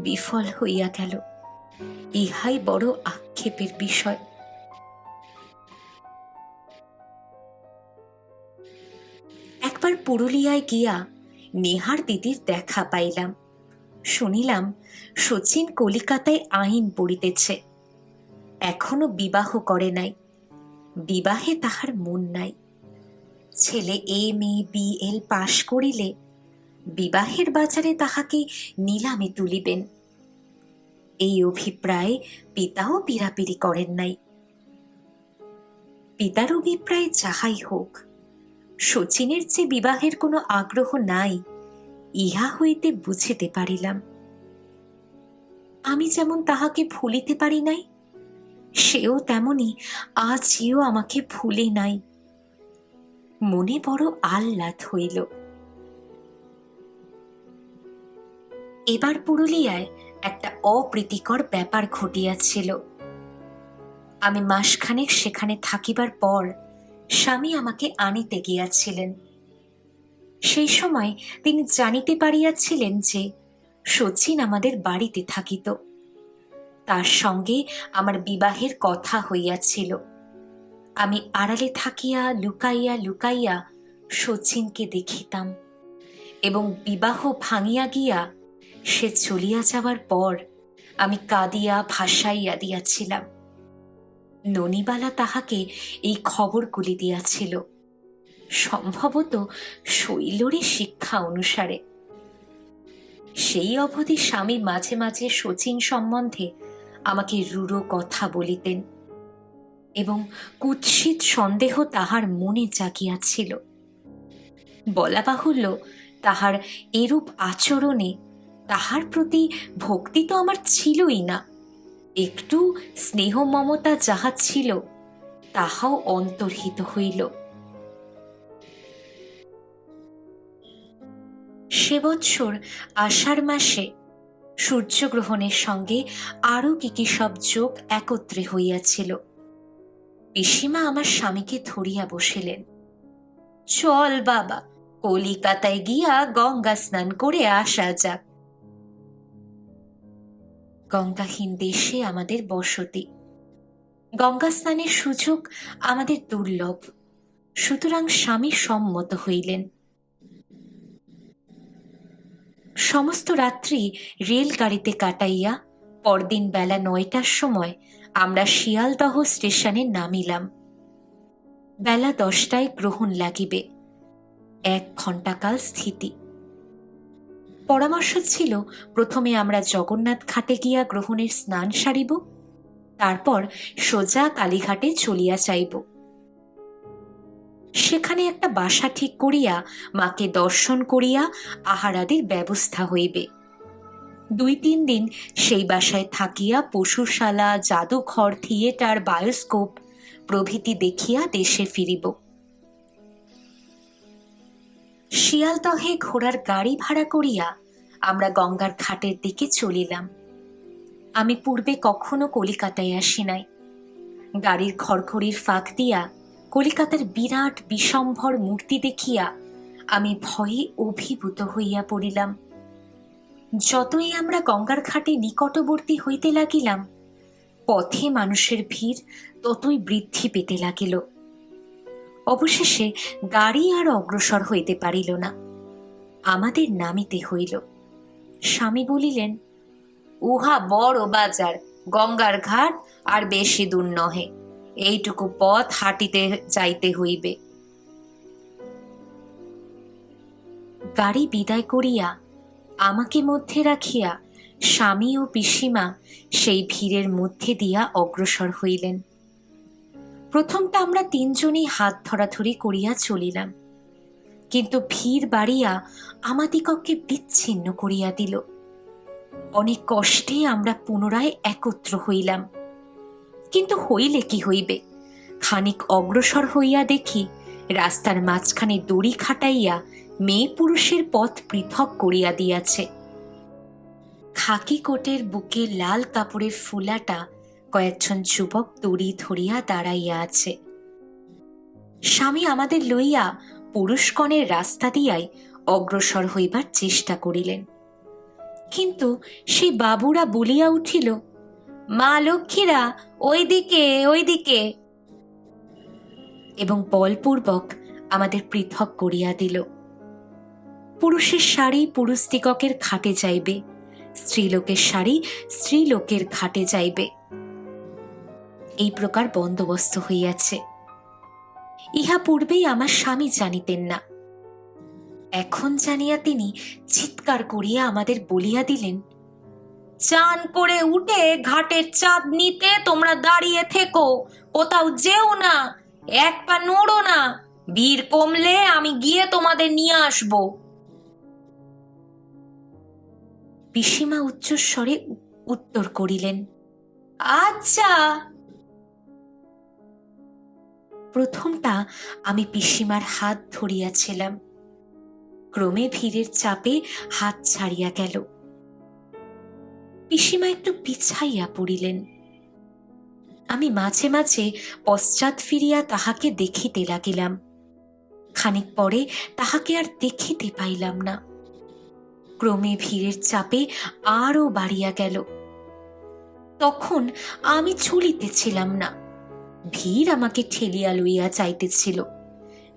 S1: বিফল হইয়া গেল, ইহাই বড় আক্ষেপের বিষয়। একবার পুরুলিয়ায় গিয়া নেহার দিদির দেখা পাইলাম। শুনিলাম শচীন কলিকাতায় আইন পড়িতেছে, এখনো বিবাহ করে নাই, বিবাহে তাহার মন নাই। ছেলে MA BL পাশ করিলে বিবাহের বাজারে তাহাকে নিলামে তুলিবেন, এই অভিপ্রায়ে পিতাও পীড়াপিড়ি করেন নাই। পিতার অভিপ্রায় যাহাই হোক, শচীনের যে বিবাহের কোনো আগ্রহ নাই, ইহা হইতে বুঝিতে পারিলাম। আমি যেমন তাহাকে ভুলিতে পারি নাই, সেও তেমনি আজও আমাকে ভুলে নাই। মনে বড় আহ্লাদ হইল। এবার পুরুলিয়ায় একটা অপ্রীতিকর ব্যাপার ঘটিয়াছিল। আমি মাসখানেক সেখানে থাকিবার পর স্বামী আমাকে আনিতে গিয়াছিলেন। সেই সময় তিনি জানিতে পারিয়াছিলেন যে শচীন আমাদের বাড়িতে থাকিত। তার সঙ্গে আমার বিবাহের কথা হইয়াছিল। আমি আড়ালে থাকিয়া লুকাইয়া লুকাইয়া শচীনকে দেখিতাম, এবং বিবাহ ভাঙিয়া গিয়া সে চলিয়া যাওয়ার পর আমি কাঁদিয়া ভাসাইয়া দিয়াছিলাম। ননিবালা তাহাকে এই খবরগুলি দিয়াছিল, সম্ভবত শৈলরই শিক্ষা অনুসারে। সেই অবধি স্বামী মাঝে মাঝে শচীন সম্বন্ধে আমাকে রূঢ় কথা বলিতেন, এবং কুৎসিত সন্দেহ তাহার মনে জাগিয়াছিল। বলা বাহুল্য, তাহার এরূপ আচরণে তাহার প্রতি ভক্তি তো আমার ছিলই না, একটু স্নেহ মমতা যাহা ছিল তাহাও অন্তর্হিত হইল। সে বৎসর আষাঢ় মাসে সূর্যগ্রহণের সঙ্গে আরো কি কি সব যোগ একত্রে হইয়াছিল। পিসিমা আমার স্বামীকে ধরিয়া বসিলেন। চল বাবা, কলিকাতায় গিয়া গঙ্গা স্নান করে আসা যাক। গঙ্গাহীন দেশে আমাদের বসতি, গঙ্গা স্নানের সুযোগ আমাদের দুর্লভ, সুতরাং স্বামী সম্মত হইলেন। সমস্ত রাত্রি রেলগাড়িতে কাটাইয়া পরদিন বেলা 9টার সময় আমরা শিয়ালদহ স্টেশনে নামিলাম। বেলা 10টায় গ্রহণ লাগিবে, 1 ঘণ্টাকাল স্থিতি। পরামর্শ ছিল প্রথমে আমরা জগন্নাথ ঘাটে গিয়া গ্রহণের স্নান সারিব, তারপর সোজা কালীঘাটে চলিয়া যাইব। সেখানে একটা বাসা ঠিক করিয়া মাকে দর্শন করিয়া আহারাদির ব্যবস্থা হইবে। 2-3 দিন সেই বাসায় থাকিয়া পশুশালা, জাদুঘর, থিয়েটার, বায়োস্কোপ প্রভৃতি দেখিয়া দেশে ফিরিব। শিয়ালদহে ঘোড়ার গাড়ি ভাড়া করিয়া আমরা গঙ্গার ঘাটের দিকে চলিলাম। আমি পূর্বে কখনো কলিকাতায় আসি নাই। গাড়ির খড়খড়ির ফাঁক দিয়া কলিকাতার বিরাট বিশম্ভর মূর্তি দেখিয়া আমি ভয়ে অভিভূত হইয়া পড়িলাম। যতই আমরা গঙ্গার ঘাটে নিকটবর্তী হইতে লাগিলাম, পথে মানুষের ভিড় ততই বৃদ্ধি পেতে লাগিল। অবশেষে গাড়ি আর অগ্রসর হইতে পারিল না, আমাদের নামিতে হইল। স্বামী বলিলেন, উহা বড় বাজার, গঙ্গার ঘাট আর বেশি দূর নহে, এইটুকু পথ হাঁটিতে যাইতে হইবে। গাড়ি বিদায় করিয়া আমাকে মধ্যে রাখিয়া স্বামী ও পিসিমা সেই ভিড়ের মধ্যে দিয়া অগ্রসর হইলেন। প্রথমটা আমরা 3 জনই হাত ধরাধরি করিয়া চলিলাম, কিন্তু ভিড় বাড়িয়া আমাদিগকে বিচ্ছিন্ন করিয়া দিল। অনেক কষ্টে আমরা পুনরায় একত্র হইলাম, কিন্তু হইলে কি হইবে। খানিক অগ্রসর হইয়া দেখি রাস্তার মাঝখানে দড়ি খাটাইয়া মেয়ে পুরুষের পথ পৃথক করিয়া দিয়াছে। খাকি কোটের বুকে লাল কাপড়ের ফুলাটা কয়েকজন যুবক দড়ি ধরিয়া দাঁড়াইয়া আছে। স্বামী আমাদের লইয়া পুরুষগণের রাস্তা দিয়াই অগ্রসর হইবার চেষ্টা করিলেন, কিন্তু সেই বাবুরা বলিয়া উঠিল, মা লক্ষ্মীরা ওইদিকে ওইদিকে, এবং বলপূর্বক আমাদের পৃথক করিয়া দিল। পুরুষের শাড়ি পুরুষদিগকের ঘাটে যাইবে, স্ত্রীলোকের শাড়ি স্ত্রীলোকের ঘাটে যাইবে, এই প্রকার বন্দোবস্ত হইয়াছে। ইহা পূর্বেই আমার স্বামী জানিতেন না। এখন জানিয়া তিনি চিৎকার করিয়া আমাদের বলিয়া দিলেন, চান করে উঠে ঘাটের চাঁদ নিতে তোমরা দাঁড়িয়ে থেকো, কোথাও যেও না, 1 পা নড়ো না, ভিড় কমলে আমি গিয়ে তোমাদের নিয়ে আসব। পিসিমা উচ্চস্বরে উত্তর করিলেন, আচ্ছা। প্রথমটা আমি পিসিমার হাত ধরিয়াছিলাম, ক্রমে ভিড়ের চাপে হাত ছাড়িয়া গেল। পিসিমা একটু পিছাইয়া পড়িলেন। আমি মাঝে মাঝে পশ্চাৎ ফিরিয়া তাহাকে দেখিতে লাগিলাম। খানিক পরে তাহাকে আর দেখিতে পাইলাম না। ক্রমে ভিড়ের চাপে আরও বাড়িয়া গেল। তখন আমি চলিতেছিলাম না, ভিড় আমাকে ঠেলিয়া লইয়া যাইতেছিল।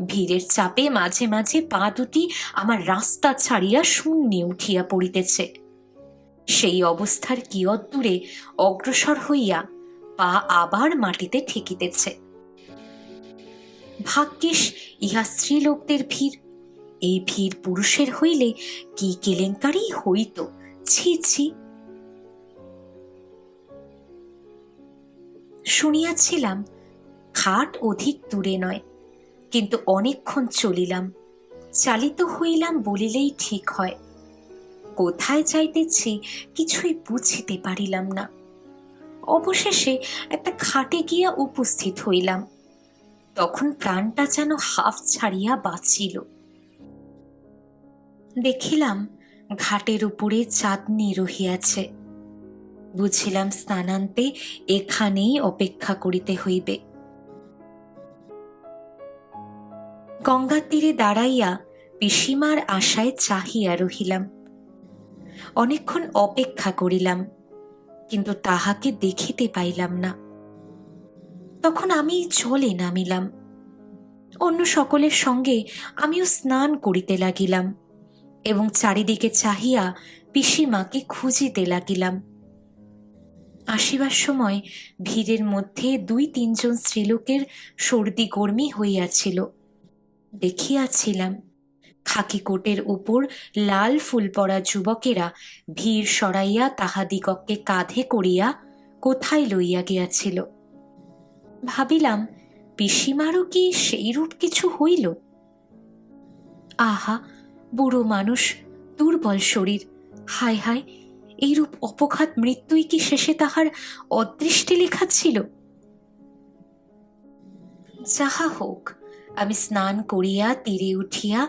S1: ভিড়ের চাপে মাঝে মাঝে পা দুটি আমার রাস্তা ছাড়িয়া শূন্যে উঠিয়া পড়িতেছে। সেই অবস্থার কিয়ৎদূরে অগ্রসর হইয়া পা আবার মাটিতে ঠেকিতেছে। ভাগ্যিস ইহা স্ত্রীলোকদের ভিড়। এই ভিড় পুরুষের হইলে কি কেলেঙ্কারি হইত! ছি ছি! শুনিয়াছিলাম খাট অধিক দূরে নয়, কিন্তু অনেকক্ষণ চলিলাম, চালিত হইলাম বলিলেই ঠিক হয়। কোথায় যাইতেছি কিছুই বুঝিতে পারিলাম না। অবশেষে একটা খাটে গিয়া উপস্থিত হইলাম। তখন প্রাণটা যেন হাফ ছাড়িয়া বাঁচিল। দেখিলাম ঘাটের উপরে চাঁদনি রহিয়াছে। বুঝিলাম স্নানান্তে এখানেই অপেক্ষা করিতে হইবে। গঙ্গার তীরে দাঁড়াইয়া পিসিমার আশায় চাহিয়া রহিলাম। অনেকক্ষণ অপেক্ষা করিলাম, কিন্তু তাহাকে দেখিতে পাইলাম না। তখন আমি জলে নামিলাম। অন্য সকলের সঙ্গে আমিও স্নান করিতে লাগিলাম এবং চারিদিকে চাহিয়া পিসিমাকে খুঁজিতে লাগিলাম। আসিবার সময় ভিড়ের মধ্যে 2-3 জন স্ত্রীলোকের সর্দি গর্মি হইয়াছিল। দেখিয়াছিলাম খাকি কোটের উপর লাল ফুল পরা যুবকেরা ভিড় সরাইয়া তাহাদিগকে কাঁধে করিয়া কোথায় লইয়া গিয়াছিল। ভাবিলাম পিসিমারও কি সেইরূপ কিছু হইল? আহা, বুড়ো মানুষ, দুর্বল শরীর, হায় হায়, এইরূপ অপঘাত মৃত্যুই কি শেষে তাহার অদৃষ্টে লেখা ছিল? যাহা হোক, আমি স্নান করিয়া তীরে উঠিয়া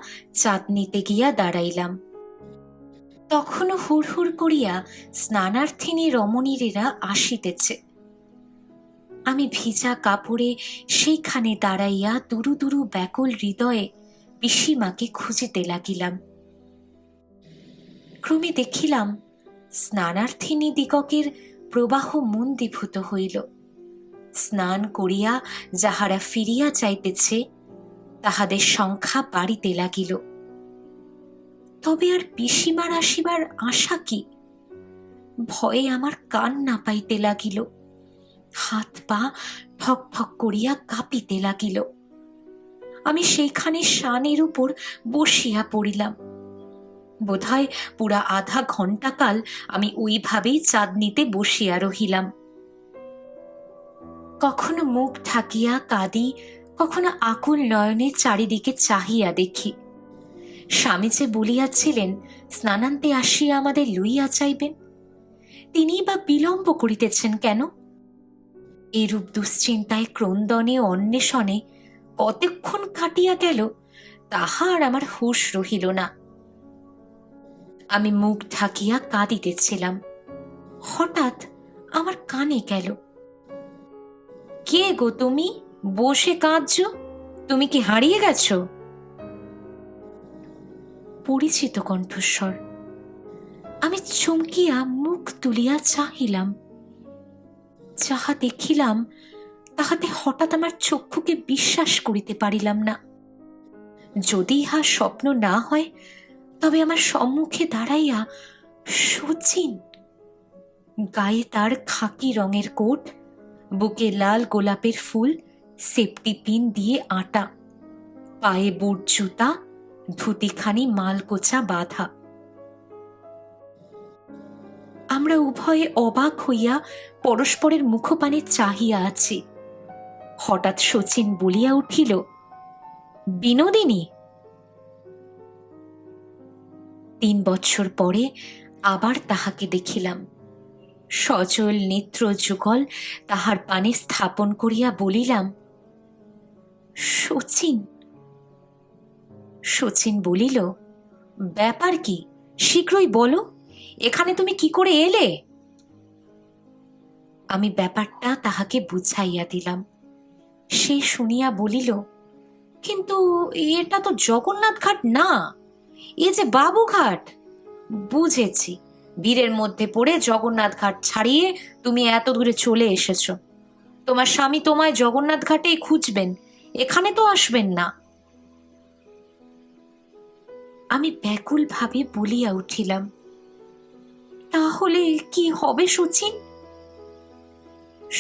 S1: চাঁদনিতে গিয়া দাঁড়াইলাম। তখনও হুড় হুড় করিয়া স্নানার্থিনী রমণীরেরা আসিতেছে। আমি ভিজা কাপড়ে সেইখানে দাঁড়াইয়া দুরু দুরু ব্যাকুল হৃদয়ে পিসিমাকে খুঁজিতে লাগিলাম। ক্রমে দেখিলাম স্নানার্থিনী দিগকের প্রবাহ মন্দীভূত হইল। স্নান করিয়া যাহারা ফিরিয়া যাইতেছে তাহাদের সংখ্যা বাড়িতে লাগিল। তবে আর পিসিমার আসিবার আশা কি? ভয়ে আমার কান্না পাইতে লাগিল, হাত পা ঠক ঠক করিয়া কাঁপিতে লাগিল। আমি সেইখানে শানের উপর বসিয়া পড়িলাম। বোধহয় পুরা আধা ঘণ্টাকাল আমি ওইভাবেই চাঁদনিতে বসিয়া রহিলাম। কখনো মুখ ঢাকিয়া কাঁদি, কখনো আকুল নয়নে চারিদিকে চাহিয়া দেখি। স্বামী যে বলিয়াছিলেন স্নানান্তে আসিয়া আমাদের লইয়া যাইবেন, তিনি বা বিলম্ব করিতেছেন কেন? এরূপ দুশ্চিন্তায়, ক্রন্দনে, অন্বেষণে কতক্ষণ কাটিয়া গেল তাহা আর আমার হুঁশ রহিল না। আমি মুখ ঢাকিয়া কাঁদিতেছিলাম। হঠাৎ আমার কানে গেল, কে গো তুমি, বসে কাঁদছ? তুমি কি হারিয়ে গেছ? পরিচিত কণ্ঠস্বর। আমি চমকিয়া মুখ তুলিয়া চাহিলাম। যাহা দেখিলাম তাহাতে হঠাৎ আমার চক্ষুকে বিশ্বাস করিতে পারিলাম না। যদি ইহা স্বপ্ন না হয়, তবে আমার সম্মুখে দাঁড়াইয়া শচীন। গায়ে তার খাকি রঙের কোট, বুকে লাল গোলাপের ফুল সেফটি পিন দিয়ে আটা, পায়ে বুট জুতা, ধুতিখানি মালকোচা বাঁধা। আমরা উভয়ে অবাক হইয়া পরস্পরের মুখপানে চাহিয়া আছি। হঠাৎ শচীন বলিয়া উঠিল, বিনোদিনী। 3 বৎসর পরে আবার তাহাকে দেখিলাম। সজল নেত্র যুগল তাহার পানে স্থাপন করিয়া বলিলাম, শচীন। শচীন বলিল, ব্যাপার কি, শীঘ্রই বলো, এখানে তুমি কি করে এলে? আমি ব্যাপারটা তাহাকে বুঝাইয়া দিলাম। সে শুনিয়া বলিল, কিন্তু এটা তো জগন্নাথ ঘাট না, এ যে বাবুঘাট। বুঝেছি, ভিড়ের মধ্যে পড়ে জগন্নাথ ঘাট ছাড়িয়ে তুমি এত দূরে চলে এসেছ। তোমার স্বামী তোমায় জগন্নাথ ঘাটেই খুঁজবেন, এখানে তো আসবেন না। আমি ব্যাকুল ভাবে বলিয়া উঠিলাম, তাহলে কি হবে শচীন?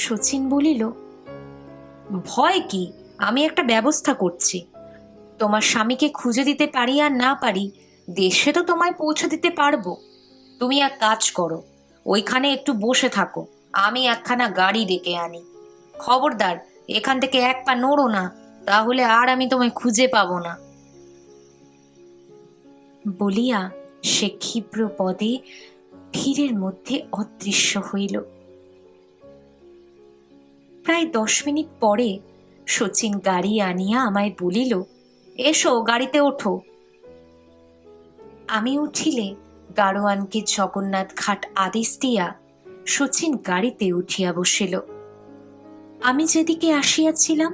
S1: শচীন বলিল, ভয় কি, আমি একটা ব্যবস্থা করছি। তোমার স্বামীকে খুঁজে দিতে পারি আর না পারি, দেশে তো তোমায় পৌঁছে দিতে পারবো। তুমি এক কাজ করো, ওইখানে একটু বসে থাকো, আমি একখানা গাড়ি ডেকে আনি। খবরদার এখান থেকে এক পা নড়ো না, তাহলে আর আমি তোমায় খুঁজে পাবো না। বলিয়া সে ক্ষিপ্র পদে ভিড়ের মধ্যে অদৃশ্য হইল। প্রায় 10 মিনিট পরে শচীন গাড়ি আনিয়া আমায় বলিল, এসো গাড়িতে ওঠো। আমি উঠিলে গাড়োয়ানকে জগন্নাথ ঘাট আদেশ দিয়া শচীন গাড়িতে উঠিয়া বসিল। আমি যেদিকে আসিয়াছিলাম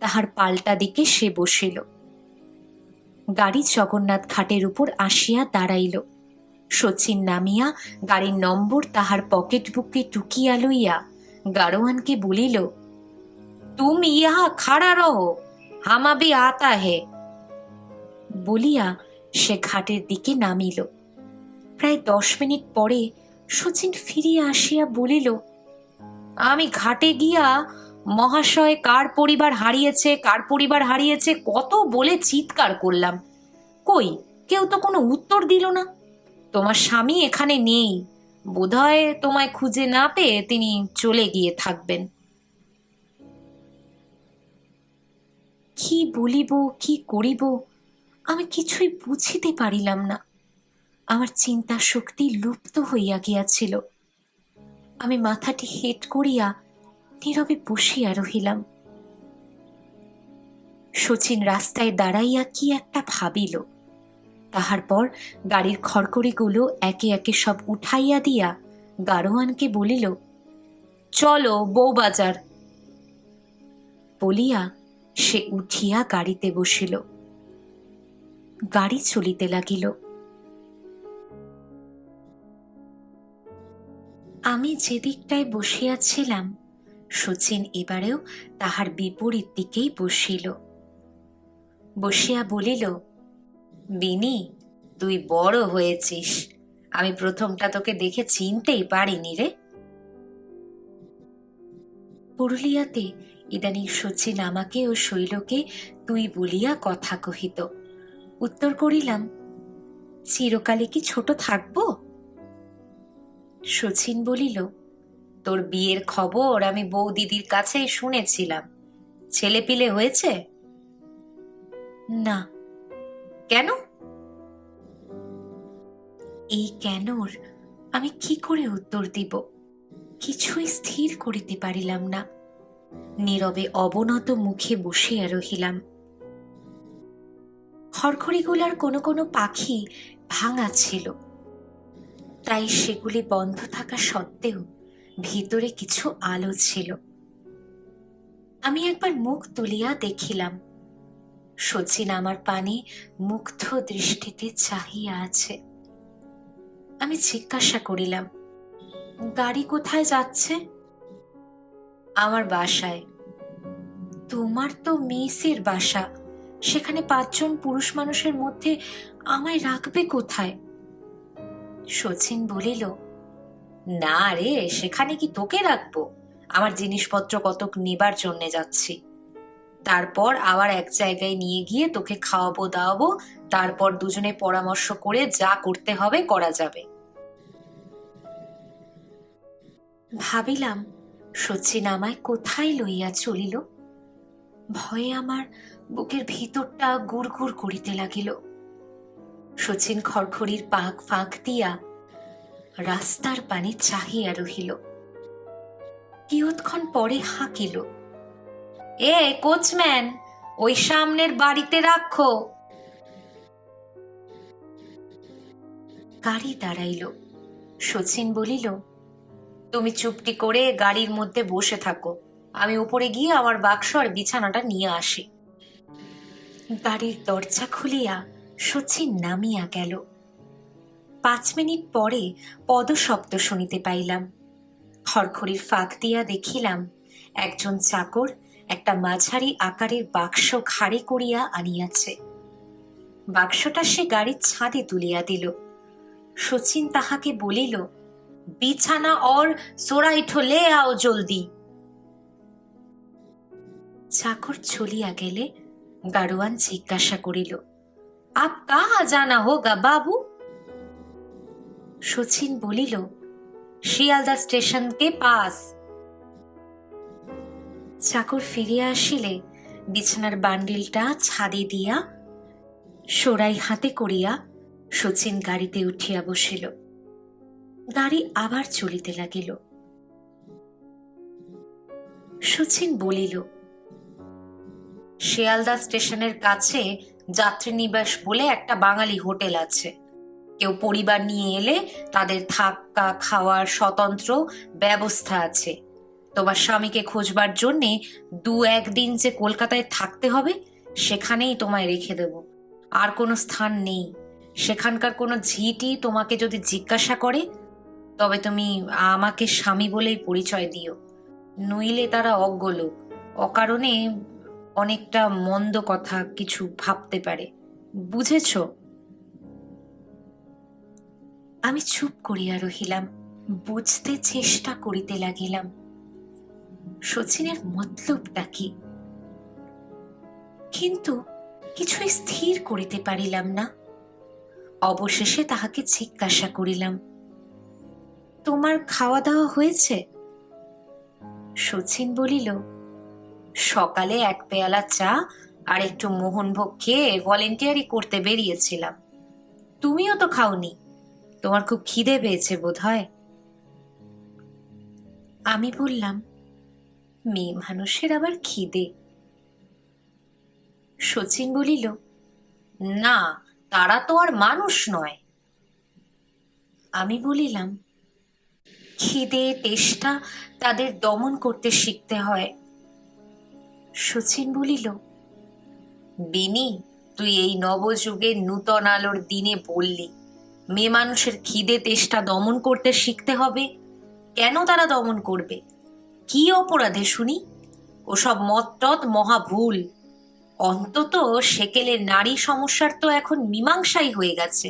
S1: তাহার পাল্টা দিকে সে বসিল। গাড়ি জগন্নাথ ঘাটের উপর আসিয়া দাঁড়াইল। শচীন নামিয়া গাড়ির নম্বর তাহার পকেট বুকে টুকিয়া লইয়া গাড়োয়ানকে বলিল, তুমি ইহা খাড়া রহো, হাম আভি আতা হে। বলিয়া সে ঘাটের দিকে নামিল। প্রায় 10 মিনিট পরে শচীন ফিরিয়া আসিয়া বলিল, আমি ঘাটে গিয়া মহাশয় কার পরিবার হারিয়েছে, কার পরিবার হারিয়েছে কত বলে চিৎকার করলাম, কই কেউ তো কোনো উত্তর দিল না। তোমার স্বামী এখানে নেই, বোধহয় তোমায় খুঁজে না পেয়ে তিনি চলে গিয়ে থাকবেন। কি বলিব, কি করিব, আমি কিছুই বুঝিতে পারিলাম না। আমার চিন্তা শক্তি লুপ্ত হইয়া গিয়াছিল। আমি মাথাটি হেঁট করিয়া নীরবে বসিয়া রহিলাম। শচীন রাস্তায় দাঁড়াইয়া কি একটা ভাবিল। তাহার পর গাড়ির খড়কড়িগুলো একে একে সব উঠাইয়া দিয়া গাড়োয়ানকে বলিল, চলো বউবাজার। বলিয়া সে উঠিয়া গাড়িতে বসিল। গাড়ি চলিতে লাগিল। আমি যে দিকটায় বসিয়াছিলাম শচীন এবারেও তাহার বিপরীত দিকেই বসিল। বসিয়া বলিল, বিনি, তুই বড় হয়েছিস, আমি প্রথমটা তোকে দেখে চিনতেই পারিনি রে। পুরুলিয়াতে ইদানিং শচীন আমাকে ও শৈলকে তুই বলিয়া কথা কহিত। উত্তর করিলাম, চিরকালে কি ছোট থাকবো? শচীন বলিল, তোর বিয়ের খবর আমি বউ দিদির কাছে শুনেছিলাম, ছেলেপিলে হয়েছে? না। কেন? এই কেনর আমি কি করে উত্তর দিব, কিছুই স্থির করিতে পারিলাম না। নীরবে অবনত মুখে বসিয়া রহিলাম। খড়খড়িগুলার কোনো কোনো পাখি ভাঙা ছিল, তাই সেগুলি বন্ধ থাকা সত্ত্বেও ভিতরে কিছু আলো ছিল। আমি একবার মুখ তুলিয়া দেখিলাম শচীন আমার পানে মুগ্ধ দৃষ্টিতে চাহিয়া আছে। আমি জিজ্ঞাসা করিলাম, গাড়ি কোথায় যাচ্ছে? আমার বাসায়। তোমার তো মেসের বাসা, সেখানে 5 জন পুরুষ মানুষের মধ্যে আমায় রাখবে কোথায়? শচীন বলিল, না রে, সেখানে কি তোকে রাখবো? আমার জিনিসপত্র কতক নেবার জন্যে যাচ্ছি, তারপর আবার এক জায়গায় নিয়ে গিয়ে তোকে খাওয়াবো দাওয়াবো, তারপর দুজনে পরামর্শ করে যা করতে হবে করা যাবে। ভাবিলাম শচীন আমায় কোথায় লইয়া চলিল। ভয়ে আমার বুকের ভিতরটা গুড়গুড় করিতে লাগিল। শচীন খড়খড়ির পাক ফাঁক দিয়া রাস্তার পানে চাহিয়া রহিল। কিয়ৎক্ষণ পরে হাঁকিল, এ কোচম্যান, ওই সামনের বাড়িতে রাখো। গাড়ি দাঁড়াইল। শচীন বলিল, তুমি চুপটি করে গাড়ির মধ্যে বসে থাকো, আমি উপরে গিয়ে আমার বাক্স আর বিছানাটা নিয়ে আসি। গাড়ির দরজা খুলিয়া শচীন নামিয়া গেল। 5 মিনিট পরে পদশব্দ শুনিতে পাইলাম। খড়খড়ির ফাঁক দিয়া দেখিলাম একজন চাকর একটা মাঝারি আকারের বাক্স ঘাড়ে করিয়া আনিয়াছে। বাক্সটা সে গাড়ির ছাদে তুলিয়া দিল। শচীন তাহাকে বলিল, বিছানা और সোরাইঠো লে আও জলদি। চাকর চলিয়া গেলে গাড়োয়ান জিজ্ঞাসা করিল, আপ কাহা জানা হোগা বাবু? শচীন বলিল, শিয়ালদা স্টেশন কে পাস। চাকর ফিরিয়া আসিলে বিছানার বান্ডিলটা ছাদে দিয়া সোরাই হাতে করিয়া শচীন গাড়িতে উঠিয়া বসিল। গাড়ি আবার চলিতে লাগিল। শচীন বলিল, শিয়ালদা স্টেশনের কাছে যাত্রী নিবাস বলে একটা বাঙালি হোটেল আছে। কেউ পরিবার নিয়ে এলে তাদের থাকা খাওয়ার স্বতন্ত্র ব্যবস্থা আছে। তোমার স্বামীকে খোঁজবার জন্যে 2-1 দিন যে কলকাতায় থাকতে হবে, সেখানেই তোমায় রেখে দেব। আর কোনো স্থান নেই। সেখানকার কোনো ঝিটি তোমাকে যদি জিজ্ঞাসা করে, তবে তুমি আমাকে স্বামী বলেই পরিচয় দিও, নইলে তারা অজ্ঞ লোক, অকারণে অনেকটা মন্দ কথা কিছু ভাবতে পারে, বুঝেছ? আমি চুপ করিয়া রহিলাম, বুঝতে চেষ্টা করিতে লাগিলাম শচীনের মতলবটা কি, কিন্তু কিছুই স্থির করিতে পারিলাম না। অবশেষে তাহাকে জিজ্ঞাসা করিলাম, তোমার খাওয়া দাওয়া হয়েছে? শচীন বলিল, সকালে 1 পেয়ালা চা আর একটু মোহনভোগ খেয়ে ভলেন্টিয়ারি করতে বেরিয়েছিলাম। তুমিও তো খাওনি, তোমার খুব খিদে পেয়েছে বোধ হয়। আমি বললাম, মেয়ে মানুষের আবার খিদে? শচীন বলিল, না, তারা তো আর মানুষ নয়। আমি বলিলাম, খিদে তেষ্টা তাদের দমন করতে শিখতে হয়। শচীন বলিল, বিনি, তুই এই নবযুগের নূতন আলোর দিনে বললি মেয়ে মানুষের খিদে তেষ্টা দমন করতে শিখতে হবে। কেন তারা দমন করবে? কি অপরাধে শুনি? ওসব মতটত মহা ভুল। অন্তত সেকেলের নারী সমস্যার তো এখন মীমাংসাই হয়ে গেছে।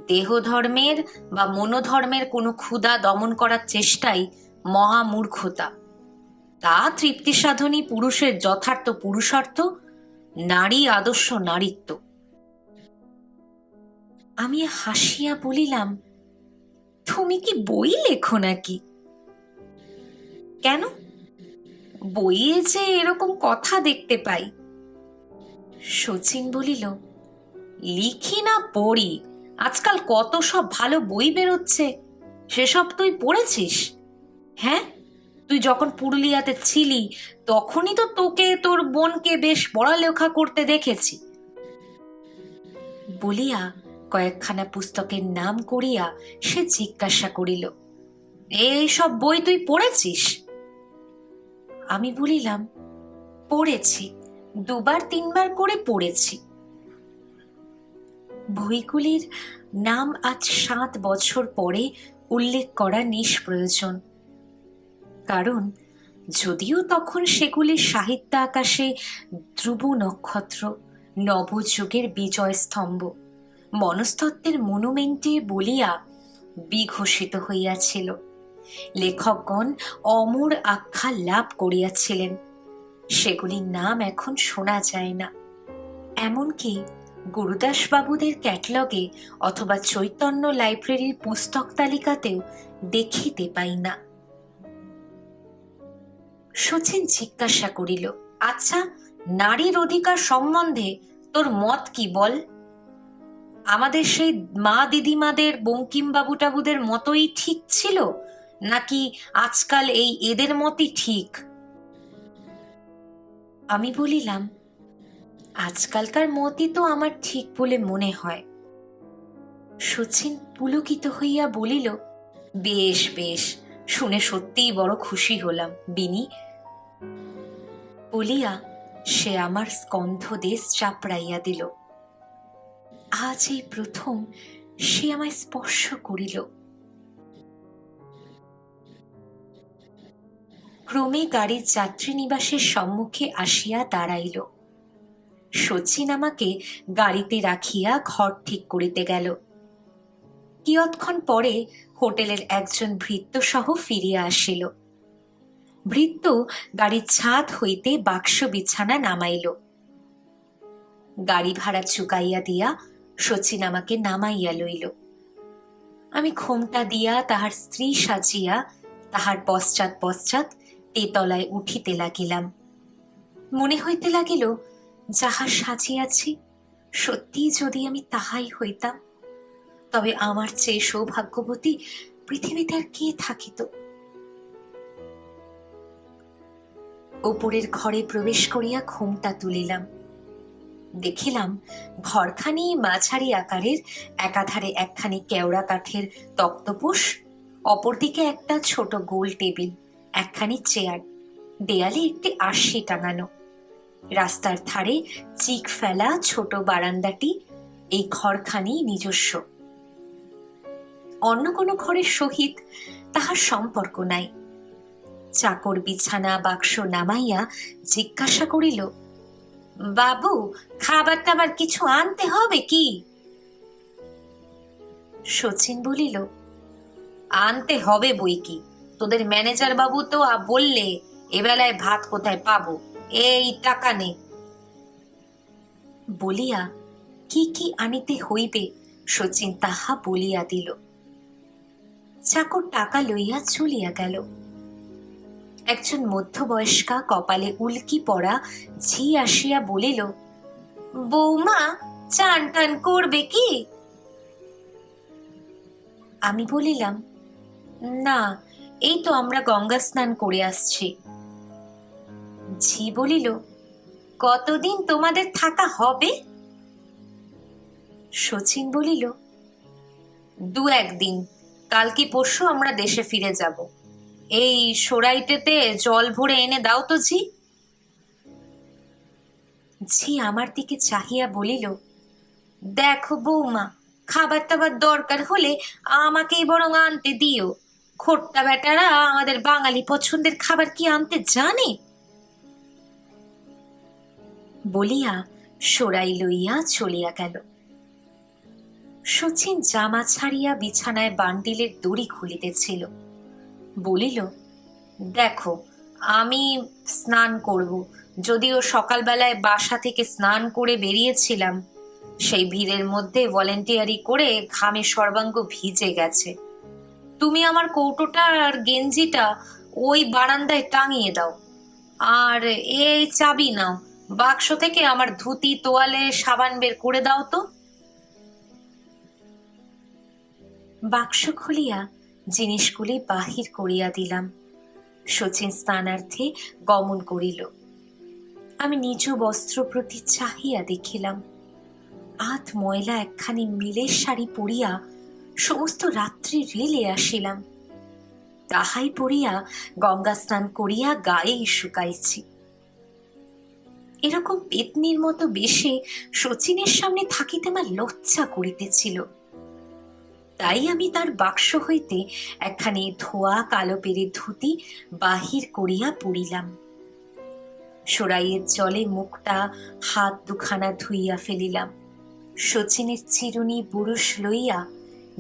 S1: দেহ ধর্মের বা মনোধর্মের কোনো ক্ষুধা দমন করার চেষ্টাই মহামূর্খতা। তা তৃপ্তি সাধনী পুরুষের যথার্থ পুরুষার্থ, নারী আদর্শ নারীত্ব। আমি হাসিয়া বলিলাম, তুমি কি বই লেখো নাকি? কেন? বইয়ে যে এরকম কথা দেখতে পাই। শচীন বলিল, লিখি না পড়ি, আজকাল কত সব ভালো বই বেরোচ্ছে, সেসব তুই পড়েছিস? হ্যাঁ, তুই যখন পুরুলিয়াতে ছিলি তখনই তো তোকে তোর বোনকে বেশ পড়ালেখা করতে দেখেছি। বলিয়া কয়েকখানা পুস্তকের নাম করিয়া সে জিজ্ঞাসা করিল, এইসব বই তুই পড়েছিস? আমি বলিলাম, পড়েছি, 2-3 করে পড়েছি। বইগুলির নাম আজ 7 বছর পরে উল্লেখ করা নিষ্প্রয়োজন, কারণ যদিও তখন সেগুলি সাহিত্য আকাশে ধ্রুব নক্ষত্র, নবযুগের বিজয় স্তম্ভ, মনস্তত্ত্বের মনুমেন্টে বলিয়া বিঘোষিত হইয়াছিল, লেখকগণ অমর আখ্যা লাভ করিয়াছিলেন, সেগুলির নাম এখন শোনা যায় না। এমনকি গুরুদাস বাবুদের ক্যাটলগে অথবা চৈতন্য লাইব্রেরির পুস্তক তালিকাতেও দেখিতে পাই না। শচীন জিজ্ঞাসা করিল, আচ্ছা, নারীর অধিকার সম্বন্ধে তোর মত কি বল? আমাদের সেই মা দিদিমাদের বঙ্কিমবাবু টাবুদের মতোই ঠিক ছিল, নাকি আজকাল এই এদের মতই ঠিক? আমি বলিলাম, আজকালকার মতই তো আমার ঠিক বলে মনে হয়। শচীন পুলকিত হইয়া বলিল, বেশ বেশ, শুনে সত্যিই বড় খুশি হলাম বিনি, বলিয়া সে আমার স্কন্ধ দেশ চাপড়াইয়া দিল। আজ এই প্রথম সে আমায় স্পর্শ করিল। ক্রমে গাড়ির যাত্রী নিবাসের সম্মুখে আসিয়া দাঁড়াইল। শচীন আমাকে গাড়িতে রাখিয়া ঘর ঠিক করিতে গেল। কিয়ৎক্ষণ পরে হোটেলের একজন ভৃত্য সহ ফিরিয়া আসিল। ভৃত্য গাড়ির ছাদ হইতে বাক্স বিছানা নামাইল। গাড়ি ভাড়া চুকাইয়া দিয়া শচীন আমাকে নামাইয়া লইল। আমি ঘোমটা দিয়া তাহার স্ত্রী সাজিয়া তাহার পশ্চাৎ পশ্চাৎ তেতলায় উঠিতে লাগিলাম। মনে হইতে লাগিল, যাহা সাজিয়াছি সত্যি যদি আমি তাহাই হইতাম, তবে আমার চেয়ে সৌভাগ্যবতী পৃথিবীতে আর কে থাকিত। উপরের ঘরে প্রবেশ করিয়া ঘোমটা তুলিলাম। দেখিলাম ঘরখানি মাঝারি আকারের, একাধারে একখানি কেওড়া কাঠের তক্তপোষ, অপরদিকে একটা ছোট গোল টেবিল, একখানি চেয়ার, দেয়ালে একটি আরশি টাঙানো। রাস্তার ধারে চিক ফেলা ছোট বারান্দাটি এই ঘরখানি নিজস্ব। অন্য কোনো ঘরের সহিত তাহার সম্পর্ক নাই। চাকর বিছানা বাক্স নামাইয়া জিজ্ঞাসা করিল, বাবু, খাবার টাবার কিছু আনতে হবে কি? শচীন বলিল, আনতে হবে বই কি, তোদের ম্যানেজার বাবু তো বললে এবেলায় ভাত কোথায় পাবো, এই টাকা নে। বলিয়া কি কি আনিতে হইবে শচীন তাহা বলিয়া দিল। চাকর টাকা লইয়া চলিয়া গেল। একজন মধ্যবয়স্কা কপালে উল্কি পড়া ঝি আসিয়া বলিল, বৌমা, চান টান করবে কি? আমি বলিলাম, না, এই তো আমরা গঙ্গা স্নান করে আসছি। ঝি বলিল, কতদিন তোমাদের থাকা হবে? শচীন বলিল, 2-1 দিন, কাল কি পরশু আমরা দেশে ফিরে যাব। এই সরাইটেতে জল ভরে এনে দাও তো ঝি। ঝি আমার দিকে চাহিয়া বলিল, দেখো বৌমা, খাবার টাবার দরকার হলে আমাকেই বরং আনতে দিও। খোট্টা বেটারা আমাদের বাঙালি পছন্দের খাবার কি আনতে জানে? বলিয়া সরাই লইয়া চলিয়া গেল। শচীন জামা ছাড়িয়া বিছানায় বান্ডিলের দড়ি খুলিতেছিল। বলিল, দেখো, আমি স্নান করব, যদিও সকালবেলায় বাসা থেকে স্নান করে বেরিয়েছিলাম, সেই ভিড়ের মধ্যে ভলেন্টিয়ারি করে ঘামে সর্বাঙ্গ ভিজে গেছে। তুমি আমার কৌটোটা আর গেঞ্জিটা ওই বারান্দায় টাঙিয়ে দাও, আর এই চাবি নাও, বাক্স থেকে আমার ধুতি, তোয়ালে, সাবান বের করে দাও তো। বাক্স খুলিয়া জিনিসগুলি বাহির করিয়া দিলাম। শচীন স্নানার্থে গমন করিল। আমি নিজ বস্ত্র প্রতি চাহিয়া দেখিলাম। আধ ময়লা একখানি মিলের শাড়ি পরিয়া সমস্ত রাত্রি রেলে আসিলাম। তাহাই পরিয়া গঙ্গা স্নান করিয়া গায়ে শুকাইছি। এরকম পেতনির মতো বেশে শচীনের সামনে থাকিতে আমার লজ্জা করিতেছিল। তাই আমি তার বাক্স হইতে একখানি ধোয়া কালো পেরে ধুতি বাহির করিয়া পড়িলাম। সরাইয়ের জলে মুখটা হাত দুখানা ধুইয়া ফেলিলাম। শচীনের চিরুনি বুরুষ লইয়া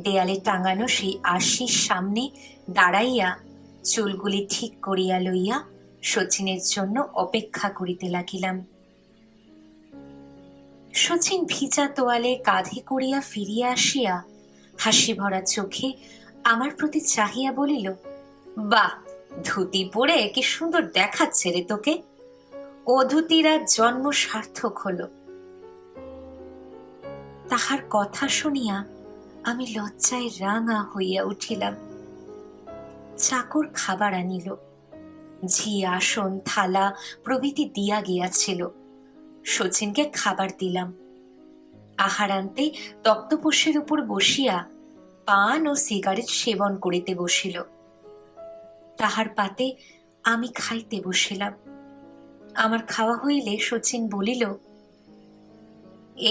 S1: দেয়ালে টাঙানো সেই আরশির সামনে দাঁড়াইয়া চুলগুলি ঠিক করিয়া লইয়া শচীনের জন্য অপেক্ষা করিতে লাগিলাম। শচীন ভিজা তোয়ালে কাঁধে করিয়া ফিরিয়া আসিয়া হাসি ভরা চোখে আমার প্রতি চাহিয়া বলিল, বাহ, ধুতি পরে কি সুন্দর দেখাচ্ছে রে তোকে, ও ধুতিরা জন্ম সার্থক হল। তাহার কথা শুনিয়া আমি লজ্জায় রাঙা হইয়া উঠিলাম। চাকর খাবার আনিল। ঝি আসন থালা প্রভৃতি দিয়া গিয়াছিল। শচীনকে খাবার দিলাম। আহারান্তে তক্তপোষের উপর বসিয়া পান ও সিগারেট সেবন করিতে বসিল। তাহার পাতে আমি খাইতে বসিলাম। আমার খাওয়া হইলে শচীন বলিল,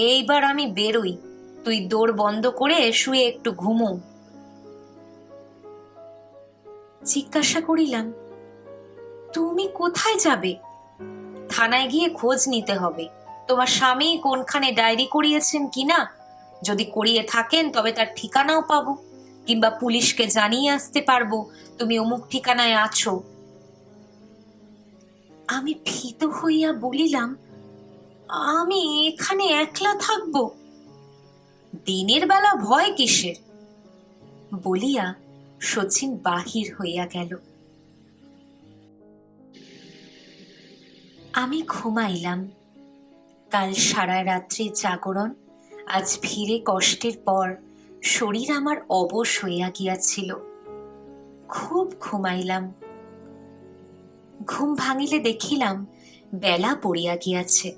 S1: এইবার আমি বেরোই, তুই দৌড় বন্ধ করে শুয়ে একটু ঘুমো। জিজ্ঞাসা করিলাম, তুমি কোথায় যাবে? থানায় গিয়ে খোঁজ নিতে হবে তোমার স্বামী কোনখানে ডায়েরি করিয়েছেন কিনা। যদি করিয়ে থাকেন তবে তার ঠিকানাও পাবো, কিংবা পুলিশকে জানিয়ে আসতে পারবো তুমি অমুক ঠিকানায় আছো। আমি ভীত হইয়া বলিলাম, আমি এখানে একলা থাকবো? দিনের বেলা ভয় কিসের? বলিয়া শচীন বাহির হইয়া গেল। আমি ঘুমাইলাম। কাল সারা রাত্রি জাগরণ, আজ ফিরে কষ্টের পর শরীর আমার অবশ হইয়া গিয়াছিল। খুব ঘুমাইলাম। ঘুম ভাঙিলে দেখিলাম বেলা পড়িয়া গিয়াছে।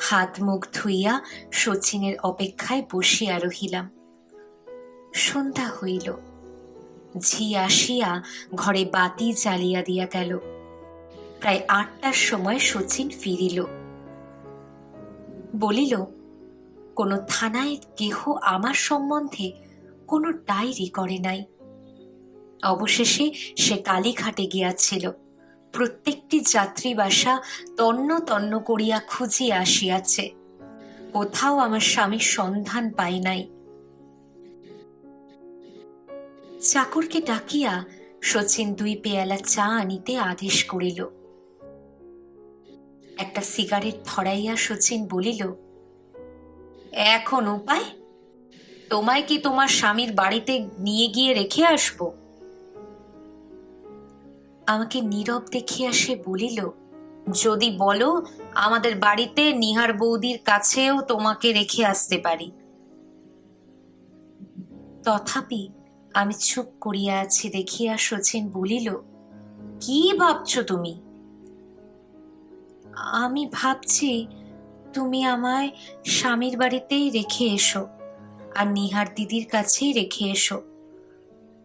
S1: হাত মুখ ধুইয়া শচীনের অপেক্ষায় বসিয়া রহিলাম। সন্ধ্যা হইল। ঝি আসিয়া ঘরে বাতি জ্বালিয়া দিয়া গেল। প্রায় ৮টার সময় শচীন ফিরিল। বলিল, কোনো থানায় কেহ আমার সম্বন্ধে কোনো ডায়েরি করে নাই। অবশেষে সে কালীঘাটে গিয়াছিল। প্রত্যেকটি যাত্রী বাসা তন্ন তন্ন করিয়া খুঁজিয়া আসিয়াছে। কোথাও আমার স্বামীর সন্ধান পাই নাই। চাকরকে ডাকিয়া শচীন ২ পেয়ালা চা আনিতে আদেশ করিল। একটা সিগারেট ধরাইয়া শচীন বলিল, এখন উপায়? তোমায় কি তোমার স্বামীর বাড়িতে নিয়ে গিয়ে রেখে আসব? আমাকে নীরব দেখিয়া সে বলিল, যদি বলো আমাদের বাড়িতে নিহার বৌদির কাছেও তোমাকে রেখে আসতে পারি। তথাপি আমি চুপ করিয়া আছি দেখিয়া শচীন বলিল, কি ভাবছো তুমি? আমি ভাবছি তুমি আমায় স্বামীর বাড়িতেই রেখে এসো, আর নিহার দিদির কাছেই রেখে এসো।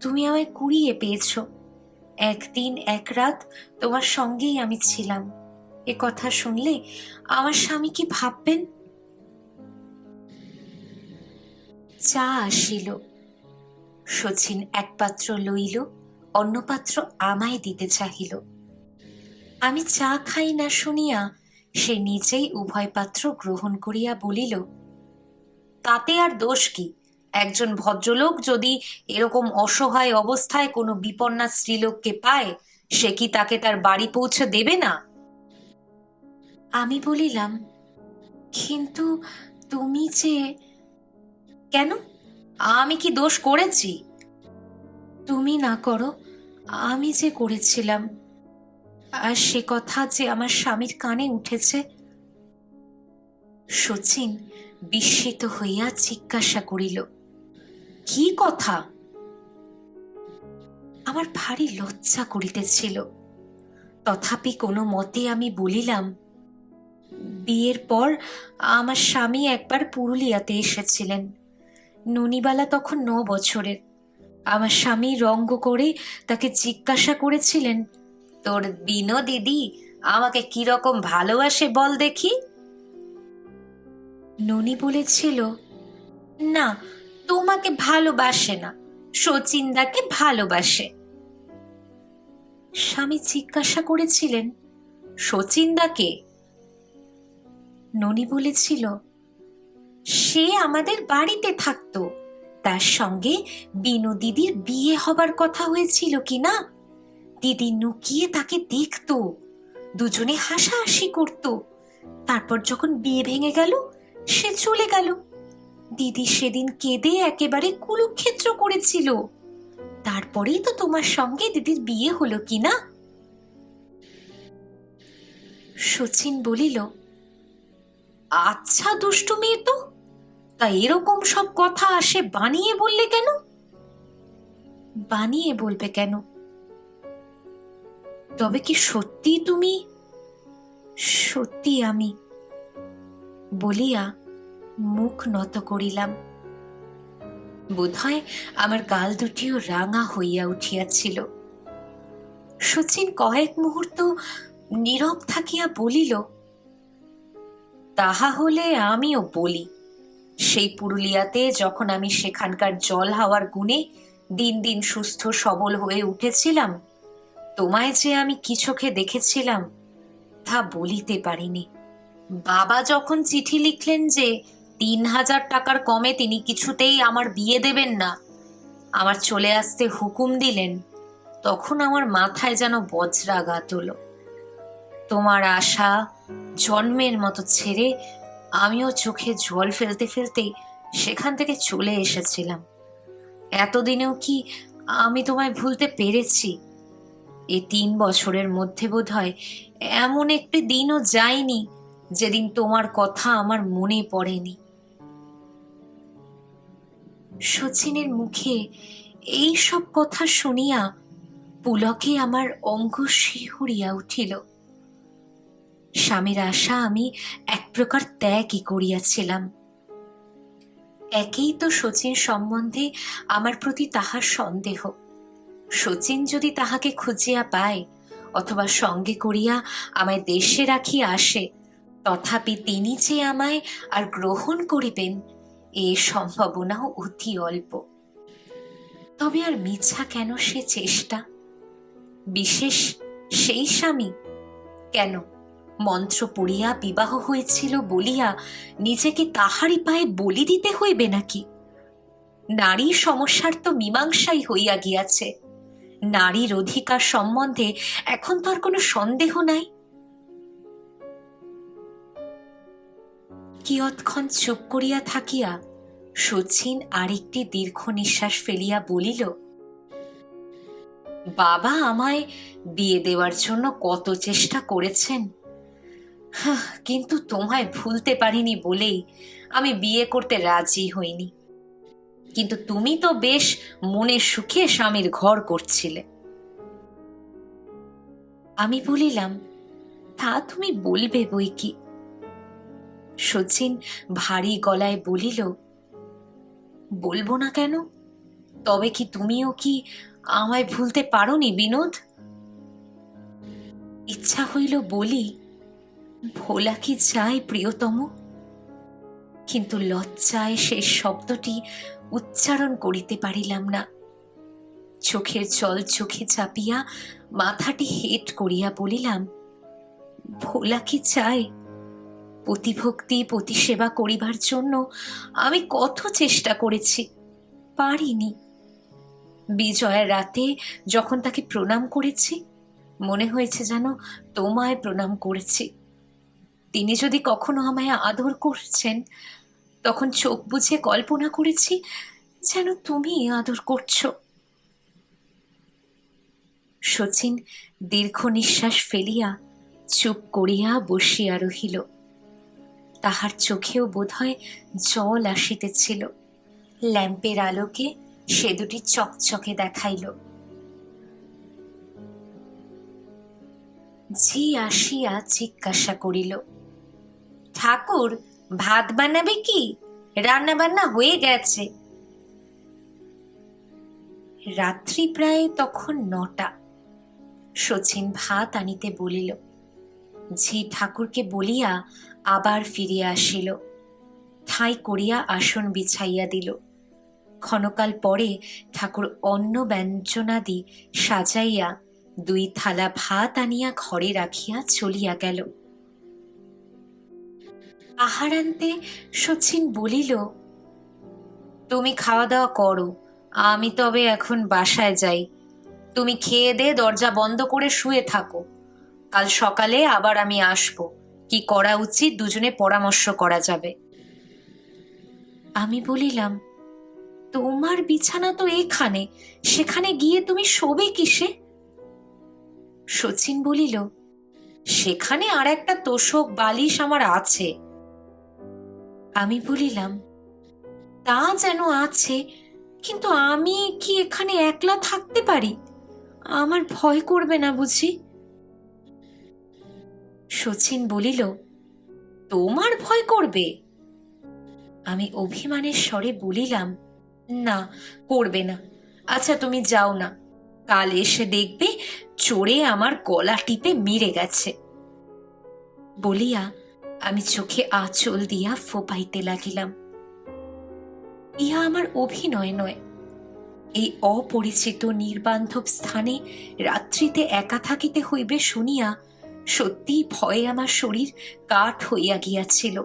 S1: তুমি আমায় কুড়িয়ে পেয়েছ। ১ দিন ১ রাত তোমার সঙ্গেই আমি ছিলাম। এ কথা শুনলে আমার স্বামী কি ভাববেন? চা আসিল। শচীন এক পাত্র লইল, অন্য পাত্র আমায় দিতে চাহিল। আমি চা খাই না শুনিয়া সে নিজেই উভয় পাত্র গ্রহণ করিয়া বলিল, তাতে আর দোষ কি? একজন ভদ্রলোক যদি এরকম অসহায় অবস্থায় কোনো বিপন্না স্ত্রীলোককে পায়, সে কি তাকে তার বাড়ি পৌঁছে দেবে না? আমি বলিলাম, কিন্তু তুমি যে... কেন? আমি কি দোষ করেছি? তুমি না করো, আমি যে করেছিলাম। আর সে কথা যে আমার স্বামীর কানে উঠেছে। শচীন বিস্মিত হইয়া জিজ্ঞাসা করিল, কি কথা? আমার ভারী লজ্জা করিতেছিল। তথাপি কোনো মতে আমি বলিলাম, বিয়ের পর আমার স্বামী একবার পুরুলিয়াতে এসেছিলেন। ননিবালা তখন ৯ বছরের। আমার স্বামী রঙ্গ করে তাকে জিজ্ঞাসা করেছিলেন, তোর বিনো দিদি আমাকে কিরকম ভালোবাসে বল দেখি। ননি বলেছিল, না, তোমাকে ভালোবাসে না, শচীনদাকে ভালোবাসে। স্বামী জিজ্ঞাসা করেছিলেন, শচীনদাকে? ননি বলেছিল, সে আমাদের বাড়িতে থাকতো, তার সঙ্গে বিনু দিদির বিয়ে হবার কথা হয়েছিল কিনা। দিদি নুকিয়ে তাকে দেখতো, দুজনে হাসাহাসি করত। তারপর যখন বিয়ে ভেঙে গেল, সে চলে গেল। দিদি সেদিন কেঁদে একেবারে কুরুক্ষেত্র করেছিল। তারপরেই তো তোমার সঙ্গে দিদির বিয়ে হলো কিনা। শচীন বলিল, আচ্ছা দুষ্টু মেয়ে তো, তা এরকম সব কথা আসে বানিয়ে বললে কেন? বানিয়ে বলবে কেন? তবে কি সত্যি তুমি? সত্যি আমি, বলিয়া মুখ নত করিলাম। বোধহয় আমার গাল দুটিও রাঙা হইয়া উঠিয়াছিল। শচীন কয়েক মুহূর্ত নীরব থাকিয়া বলিল, তাহা হলে আমিও বলি। সেই পুরুলিয়াতে যখন আমি সেখানকার জল হাওয়ার গুণে দিন দিন সুস্থ সবল হয়ে উঠেছিলাম, তোমায় যে আমি কি চোখে দেখেছিলাম তা বলিতে পারিনি। বাবা যখন চিঠি লিখলেন যে 3,000 টাকার কমে তিনি কিছুতেই আমার বিয়ে দেবেন না, আমার চলে আসতে হুকুম দিলেন, তখন আমার মাথায় যেন বজ্রাঘাত হলো। তোমার আশা জন্মের মতো ছেড়ে আমিও চোখে জল ফেলতে ফেলতে সেখান থেকে চলে এসেছিলাম। এতদিনেও কি আমি তোমায় ভুলতে পেরেছি? এই 3 বছরের মধ্যে বোধহয় এমন একটি দিনও যায়নি যেদিন তোমার কথা আমার মনে পড়েনি। শচীনের মুখে এই সব কথা শুনিয়া পুলকে আমার অঙ্গ শিহরিয়া উঠিল। স্বামীর আশা আমি এক প্রকার ত্যাগই করিয়াছিলাম। একেই তো শচীন সম্বন্ধে আমার প্রতি তাহার সন্দেহ। শচীন যদি তাহাকে খুঁজিয়া পায় অথবা সঙ্গে করিয়া আমায় দেশে রাখিয়া আসে, তথাপি তিনি যে আমায় আর গ্রহণ করিবেন এ সম্ভাবনাও অতি অল্প। তবে আর মিথ্যা কেন সে চেষ্টা? বিশেষ সেই স্বামী কেন মন্ত্র পড়িয়া বিবাহ হয়েছিল বলিয়া নিজেকে তাহারই পায়ে বলি দিতে হইবে নাকি? নারী সমস্যার তো মীমাংসাই হইয়া গিয়াছে। নারীর অধিকার সম্বন্ধে এখন তো আর কোনো সন্দেহ নাই। কিয়ৎক্ষণ চুপ করিয়া থাকিয়া শচীন আরেকটি দীর্ঘ নিঃশ্বাস ফেলিয়া বলিল, বাবা আমায় বিয়ে দেওয়ার জন্য কত চেষ্টা করেছেন, কিন্তু তোমায় ভুলতে পারিনি বলেই আমি বিয়ে করতে রাজি হইনি। কিন্তু তুমি তো বেশ মনে সুখে স্বামীর ঘর করছিলে। আমি বলিলাম, তা তুমি বলবে বই কি। শচীন ভারী গলায় বলিল, বলবো না কেন? তবে কি তুমিও কি আমায় ভুলতে পারোনি বিনোদ? ইচ্ছা হইল বলি, ভোলা কি চাই প্রিয়তম, কিন্তু লজ্জায় শেষ শব্দটি উচ্চারণ করিতে পারিলাম না। চোখের জল চোখে চাপিয়া মাথাটি হেট করিয়া বলিলাম, ভোলা কি চাই? প্রতিভক্তি প্রতিসেবা করিবার জন্য আমি কত চেষ্টা করেছি, পারিনি। বিজয়ের রাতে যখন তাকে প্রণাম করেছি, মনে হয়েছে যেন তোমায় প্রণাম করেছি। তিনি যদি কখনো আমায় আদর করছেন, তখন চোখ বুঝে কল্পনা করেছি যেন তুমি আদর করছো। শচীন দীর্ঘ নিঃশ্বাস ফেলিয়া চুপ করিয়া বসিয়া রহিল। তাহার চোখেও বোধহয় জল আসিতেছিল। ল্যাম্পের আলোকে সে দুটি চকচকে দেখাইল। ঝি আসিয়া জিজ্ঞাসা করিল, ঠাকুর ভাত বানাবে কি? রান্না বান্না হয়ে গেছে। রাত্রি প্রায় তখন 9টা। শচীন ভাত আনিতে বলিল। ঝি ঠাকুরকে বলিয়া আবার ফিরিয়া আসিল। ঠাঁই করিয়া আসন বিছাইয়া দিল। ক্ষণকাল পরে ঠাকুর অন্ন ব্যঞ্জনাদি সাজাইয়া 2 থালা ভাত আনিয়া ঘরে রাখিয়া চলিয়া গেল। আহারান্তে শচীন বলিল, তুমি খাওয়া দাওয়া করো, আমি তবে এখন বাসায় যাই। তুমি খেয়ে দে দরজা বন্ধ করে শুয়ে থাকো। কাল সকালে আবার আমি আসব, কি করা উচিত দুজনে পরামর্শ করা যাবে। আমি বলিলাম, তোমার বিছানা তো এখানে, সেখানে গিয়ে তুমি শোবে কিসে? শচীন বলিল, সেখানে আর একটা তোষক বালিশ আমার আছে। আমি বলিলাম, তা যেন আছে, কিন্তু আমি কি এখানে একলা থাকতে পারি? আমার ভয় করবে না বুঝি? শচীন বলিল, তোমার ভয় করবে? আমি অভিমানের স্বরে বলিলাম, না, করবে না। আচ্ছা তুমি যাও না, কাল এসে দেখবে চোরে আমার গলা টিপে মেরে গেছে। বলিয়া আমি চোখে আঁচল দিয়া ফোপাইতে লাগিলাম। ইহা আমার অভিনয় নয়। এই অপরিচিত নির্বান্ধব স্থানে রাত্রিতে একা থাকিতে হইবে শুনিয়া সত্যিই ভয়ে আমার শরীর কাঠ হইয়া গিয়াছিল।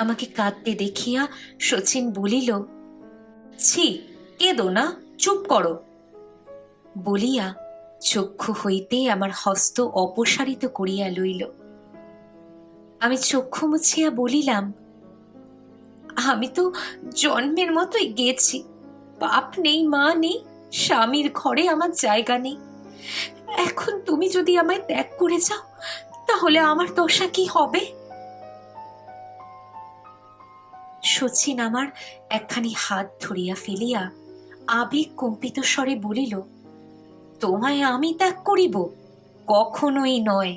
S1: আমাকে কাঁদতে দেখিয়া শচীন বলিল, ছি, কেঁদো না, চুপ করো। বলিয়া চক্ষু হইতে আমার হস্ত অপসারিত করিয়া লইল। আমি চক্ষু মুছিয়া বলিলাম, আমি তো জন্মের মতোই গেছি। বাপ নেই, মা নেই, স্বামীর ঘরে আমার জায়গা নেই। এখন তুমি যদি আমায় ত্যাগ করে যাও, তাহলে আমার দশা কি হবে? শচীন আমার একখানি হাত ধরিয়া ফেলিয়া আবেগ কম্পিত স্বরে বলিল, তোমায় আমি ত্যাগ করিব? কখনোই নয়।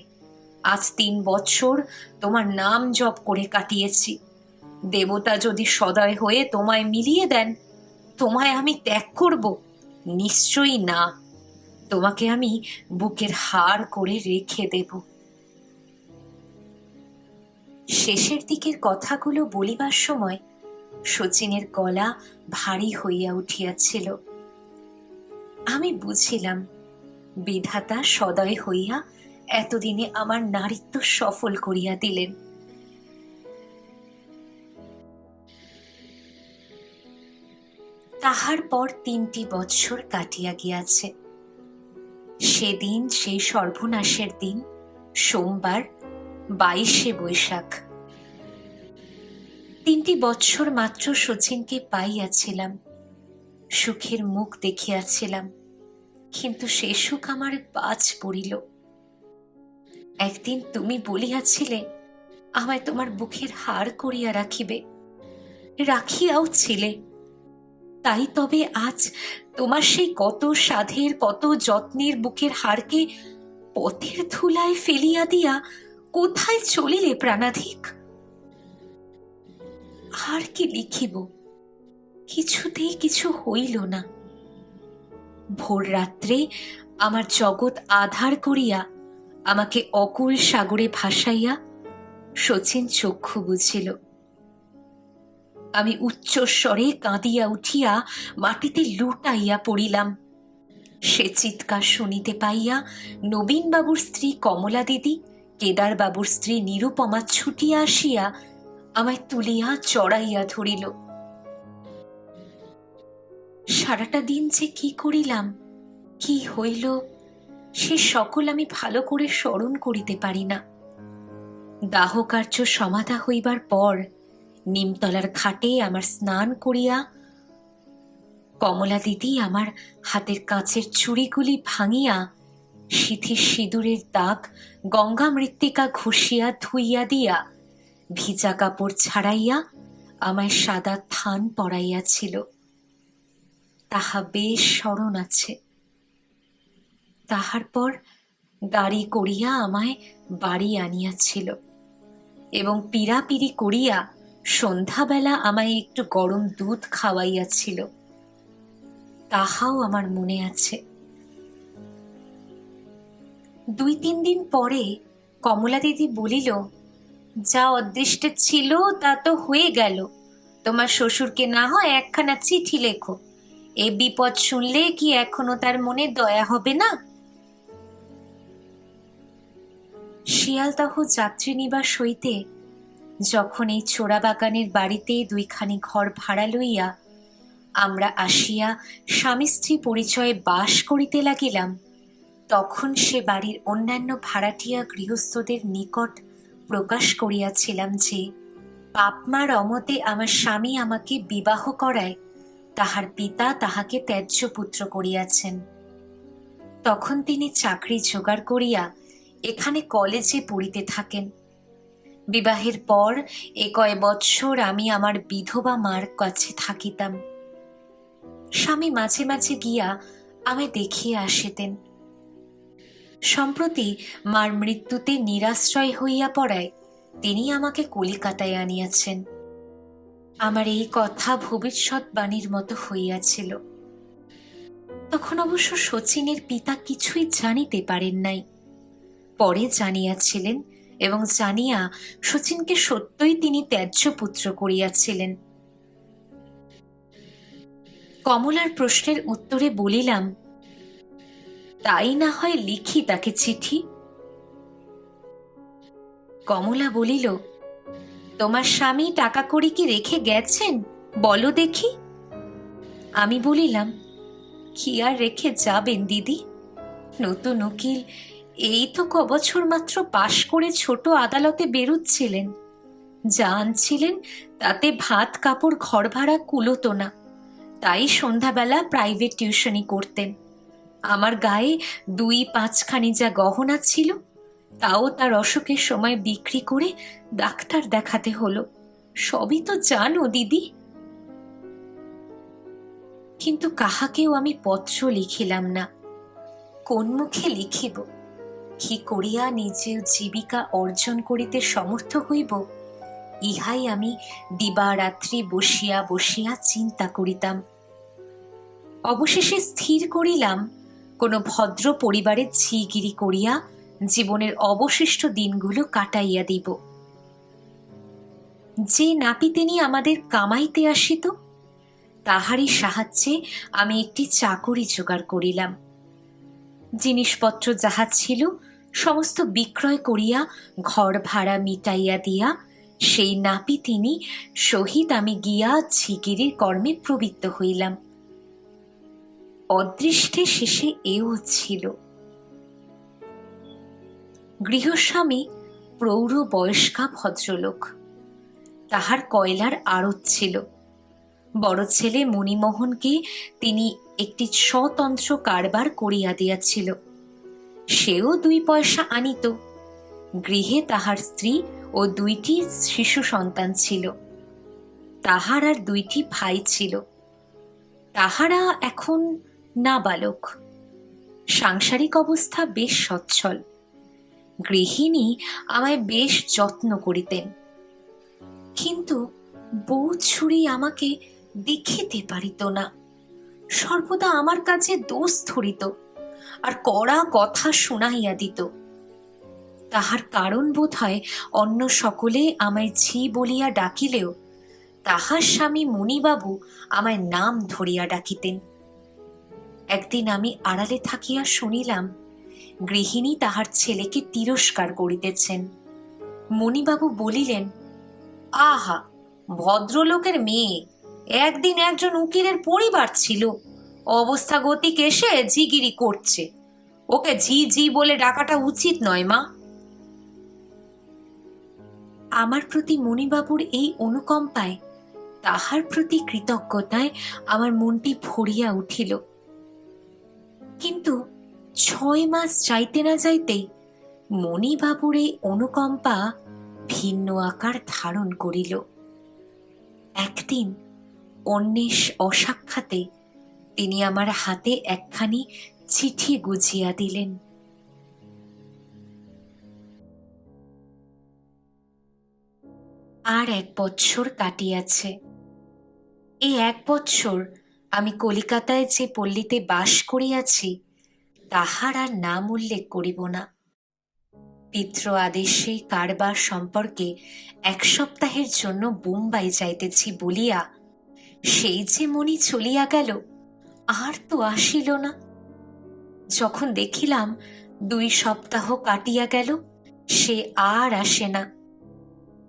S1: আজ 3 বৎসর তোমার নাম জপ করে কাটিয়েছি। দেবতা যদি সদয় হয়ে তোমায় মিলিয়ে দেন, তোমায় আমি ত্যাগ করব? নিশ্চয়ই না। তোমাকে আমি বুকের হাড় করে রেখে দেব। শেষের দিকের কথাগুলো বলিবার সময় শচীনের গলা ভারী হইয়া উঠিয়াছিল। আমি বুঝিলাম, বিধাতা সদয় হইয়া এতদিনে আমার নারীত্ব সফল করিয়া দিলেন। তাহার পর 3টি বৎসর কাটিয়া গিয়াছে। সেদিন, সেই সর্বনাশের দিন, সোমবার, 22শে বৈশাখ। 3টি বৎসর মাত্র শচীনকে পাইয়াছিলাম, সুখের মুখ দেখিয়াছিলাম, কিন্তু সে সুখ আমার বাজ পড়িল। একদিন তুমি বলিয়াছিলে আমায় তোমার বুকের হাড় করিয়া রাখিবে, রাখিয়াও ছিলে। তাই তবে আজ তোমার সেই কত সাধের, কত যত্নের বুকের হাড়কে পথের ধুলায় ফেলিয়া দিয়া কোথায় চলিলে প্রাণাধিক? আর কি লিখিব? কিছুতেই কিছু হইল না। ভোর রাত্রে আমার জগৎ আধার করিয়া আমাকে অকুল সাগরে ভাসাইয়া শচীন চক্ষু বুঝিল। আমি উচ্চস্বরে কাঁদিয়া উঠিয়া মাটিতে লুটাইয়া পড়িলাম। সে চিৎকার শুনিতে পাইয়া নবীনবাবুর স্ত্রী কমলা দিদি, কেদার বাবুর স্ত্রী নিরুপমা ছুটিয়া আসিয়া আমায় তুলিয়া চড়াইয়া ধরিল। সারাটা দিন যে কি করিলাম, কি হইল, সে সকল আমি ভালো করে স্মরণ করিতে পারি না। দাহকার্য সমাধা হইবার পর নিমতলার ঘাটে আমার স্নান করিয়া কমলা দিদি আমার হাতের কাঁচের চুড়িগুলি ভাঙিয়া সিথির সিঁদুরের দাগ গঙ্গা মৃত্তিকা ঘষিয়া ধুইয়া দিয়া ভিজা কাপড় ছাড়াইয়া আমায় সাদা থান পরাইয়াছিল। তাহা বেশ স্মরণ আছে। তাহার পর গাড়ি করিয়া আমায় বাড়ি আনিয়াছিল এবং পীড়াপিড়ি করিয়া সন্ধ্যাবেলা আমায় একটু গরম দুধ খাওয়াইয়াছিল। তাহাও আমার মনে আছে। 2-3 দিন পরে কমলা দিদি বলিল, যা অদৃষ্টে ছিল তা তো হয়ে গেল। তোমার শ্বশুরকে না হয় একখানা চিঠি লেখো। এ বিপদ শুনলে কি এখনো তার মনে দয়া হবে না? শিয়ালদহ যাত্রী নিবাস হইতে যখন এই চোরাবাগানের বাড়িতে 2খানি ঘর ভাড়া লইয়া আমরা আসিয়া স্বামী স্ত্রী পরিচয়ে বাস করিতে লাগিলাম, তখন সে বাড়ির অন্যান্য ভাড়াটিয়া গৃহস্থদের নিকট প্রকাশ করিয়াছিলাম যে বাপমার অমতে আমার স্বামী আমাকে বিবাহ করায় তাহার পিতা তাহাকে ত্যায্য পুত্র করিয়াছেন। তখন তিনি চাকরি জোগাড় করিয়া এখানে কলেজে পড়িতে থাকেন। বিবাহের পর কয় বৎসর আমি আমার বিধবা মার কাছে থাকিতাম। স্বামী মাঝে মাঝে গিয়া আমায় দেখিয়া আসিতেন। সম্প্রতি মার মৃত্যুতে নিরাশ্রয় হইয়া পড়ায় তিনি আমাকে কলিকাতায় আনিয়াছেন। আমার এই কথা ভবিষ্যৎবাণীর মতো হইয়াছিল। তখন অবশ্য শচীনের পিতা কিছুই জানিতে পারেন নাই। পরে জানিয়াছিলেন এবং জানিয়া শচীনকে সত্যই তিনি ত্যায্য পুত্র করিয়াছিলেন। কমলার প্রশ্নের উত্তরে বলিলাম, তাই না হয় লিখি তাকে চিঠি। কমলা বলিল, তোমার স্বামী টাকা কড়ি কি রেখে গেছেন, বলো দেখি। আমি বলিলাম, কি আর রেখে যাবেন দিদি, নতুন উকিল এই তো কবছর মাত্র পাশ করে ছোট আদালতে বেরুচ্ছিলেন, যা আনছিলেন তাতে ভাত কাপড় ঘর ভাড়া কুলোতো না, তাই সন্ধ্যাবেলা প্রাইভেট টিউশনি করতেন। আমার গায়ে 2-5খানি যা গহনা ছিল তাও তার অসুখের সময় বিক্রি করে ডাক্তার দেখাতে হলো, সবই তো জানো দিদি। কিন্তু কাহাকেও আমি পত্র লিখিলাম না। কোন মুখে লিখিব? কি করিয়া নিজে জীবিকা অর্জন করিতে সমর্থ হইব, ইহাই আমি দিবারাত্রি বসিয়া বসিয়া চিন্তা করিতাম। অবশেষে স্থির করিলাম, কোনো ভদ্র পরিবারে ঝিগিরি করিয়া জীবনের অবশিষ্ট দিনগুলো কাটাইয়া দিব। যে নাপিতেনি আমাদের কামাইতে আসিত, তাহারই সাহায্যে আমি একটি চাকরি জোগাড় করিলাম। জিনিসপত্র যাহা ছিল সমস্ত বিক্রয় করিয়া ঘর ভাড়া মিটাইয়া দিয়া সেই নাপিতিনী সহিত আমি গিয়া ঝিগিরির কর্মে প্রবৃত্ত হইলাম। অদৃষ্টে শেষে এও ছিল। গৃহস্বামী প্রৌঢ় বয়স্কা ভদ্রলোক, তাহার কয়লার আড়ত ছিল। বড় ছেলে মণিমোহনকে তিনি একটি স্বতন্ত্র কারবার করিয়া দিয়াছিল, সেও 2 পয়সা আনিত। গৃহে তাহার স্ত্রী ও 2টি শিশু সন্তান ছিল। তাহার আর 2টি ভাই ছিল, তাহারা এখন নাবালক। সাংসারিক অবস্থা বেশ সচ্ছল। গৃহিণী আমায় বেশ যত্ন করিতেন, কিন্তু বউ ছুরি আমাকে দেখিতে পারিত না, সর্বদা আমার কাছে দোষ ধরিত আর কড়া কথা শুনাইয়া দিত। তাহার কারণ বোধ হয় অন্য সকলে আমায় ঝি বলিয়া ডাকিলেও তাহার স্বামী মণিবাবু আমায় নাম ধরিয়া ডাকিতেন। একদিন আমি আড়ালে থাকিয়া শুনিলাম, গৃহিণী তাহার ছেলেকে তিরস্কার করিতেছেন। মণিবাবু বলিলেন, আহা, ভদ্রলোকের মেয়ে, একদিন একজন উকিলের পরিবার ছিল, অবস্থা গতিক এসে ঝিগিরি করছে, ওকে ঝি ঝি বলে ডাকাটা উচিত নয় মা। আমার প্রতি মণিবাবুর এই অনুকম্পায়, তাহার প্রতি কৃতজ্ঞতায় আমার মনটি ভরিয়া উঠিল। কিন্তু 6 মাস যাইতে না যাইতেই মণিবাবুর এই অনুকম্পা ভিন্ন আকার ধারণ করিল। একদিন অন্বেষ অসাক্ষাতে তিনি আমার হাতে একখানি চিঠি গুজিয়া দিলেন। আর 1 বৎসর কাটিয়াছে। এই 1 বৎসর আমি কলিকাতায় যে পল্লীতে বাস করিয়াছি তাহার আর নাম উল্লেখ করিব না। পিতৃ আদেশে কারবার সম্পর্কে 1 সপ্তাহের জন্য বোম্বাই যাইতেছি বলিয়া সেই যে মণি চলিয়া গেল, আর তো আসিল না। যখন দেখিলাম 2 সপ্তাহ কাটিয়া গেল, সে আর আসে না,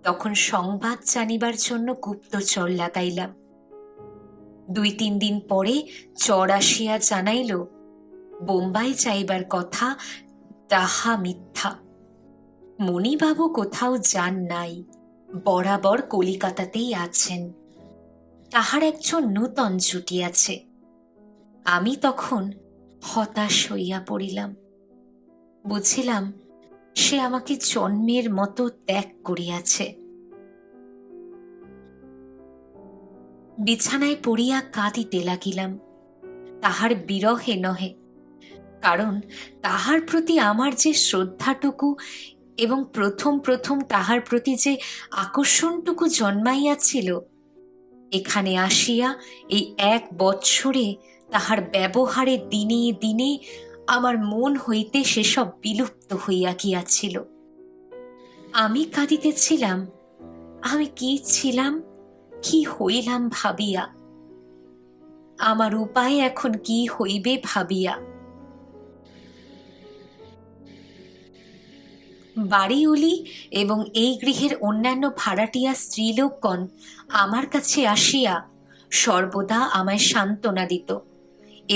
S1: তখন সংবাদ জানিবার জন্য গুপ্তচর লাগাইলাম। 2-3 দিন পরে চর আসিয়া জানাইল, বোম্বাই যাইবার কথা, তাহা মিথ্যা। মণিবাবু কোথাও যান নাই, বরাবর কলিকাতাতেই আছেন। তাহার একজন নূতন জুটিয়াছে। আমি তখন হতাশ হইয়া পড়িলাম। বুঝিলাম সে আমাকে জন্মের মতো ত্যাগ করিয়াছে। বিছানায় পড়িয়া কাঁদিতে লাগিলাম, তাহার বিরহে নহে, কারণ তাহার প্রতি আমার যে শ্রদ্ধাটুকু এবং প্রথম প্রথম তাহার প্রতি যে আকর্ষণটুকু জন্মাইয়াছিল, এখানে আসিয়া এই 1 বৎসরে তাহার ব্যবহারে দিনে দিনে আমার মন হইতে সেসব বিলুপ্ত হইয়া গিয়াছিল। আমি কাঁদিতেছিলাম, আমি কি ছিলাম, কি হইলাম ভাবিয়া, আমার উপায় এখন কি হইবে ভাবিয়া। বাড়িওলি এবং এই গৃহের অন্যান্য ভাড়াটিয়া স্ত্রীলোকগণ আমার কাছে আসিয়া সর্বদা আমায় সান্ত্বনা দিত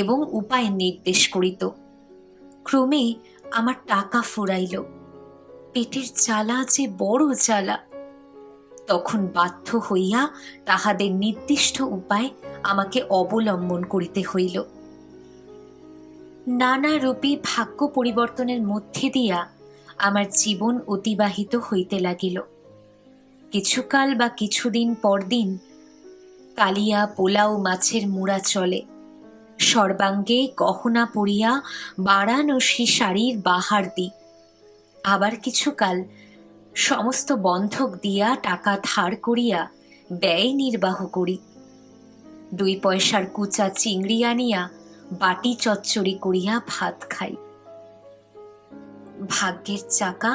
S1: এবং উপায় নির্দেশ করিত। ক্রমে আমার টাকা ফুরাইল, পেটের জ্বালা যে বড় জ্বালা। তখন বাধ্য হইয়া তাহাদের নির্দিষ্ট উপায় আমাকে অবলম্বন করিতে হইল। নানা রূপী ভাগ্য পরিবর্তনের মধ্যে দিয়া আমার জীবন অতিবাহিত হইতে লাগিল। কিছুকাল বা কিছুদিন পরদিন কালিয়া পোলাও মাছের মুড়া চলে, সর্বাঙ্গে গহনা পরিয়া বারাণসী শাড়ির বাহার দিই। আবার কিছুকাল সমস্ত বন্ধক দিয়া টাকা ধার করিয়া ব্যয় নির্বাহ করি। 2 পয়সার কুচা চিংড়ি আনিয়া বাটি চচ্চড়ি করিয়া ভাত খাই। ভাগ্যের চাকা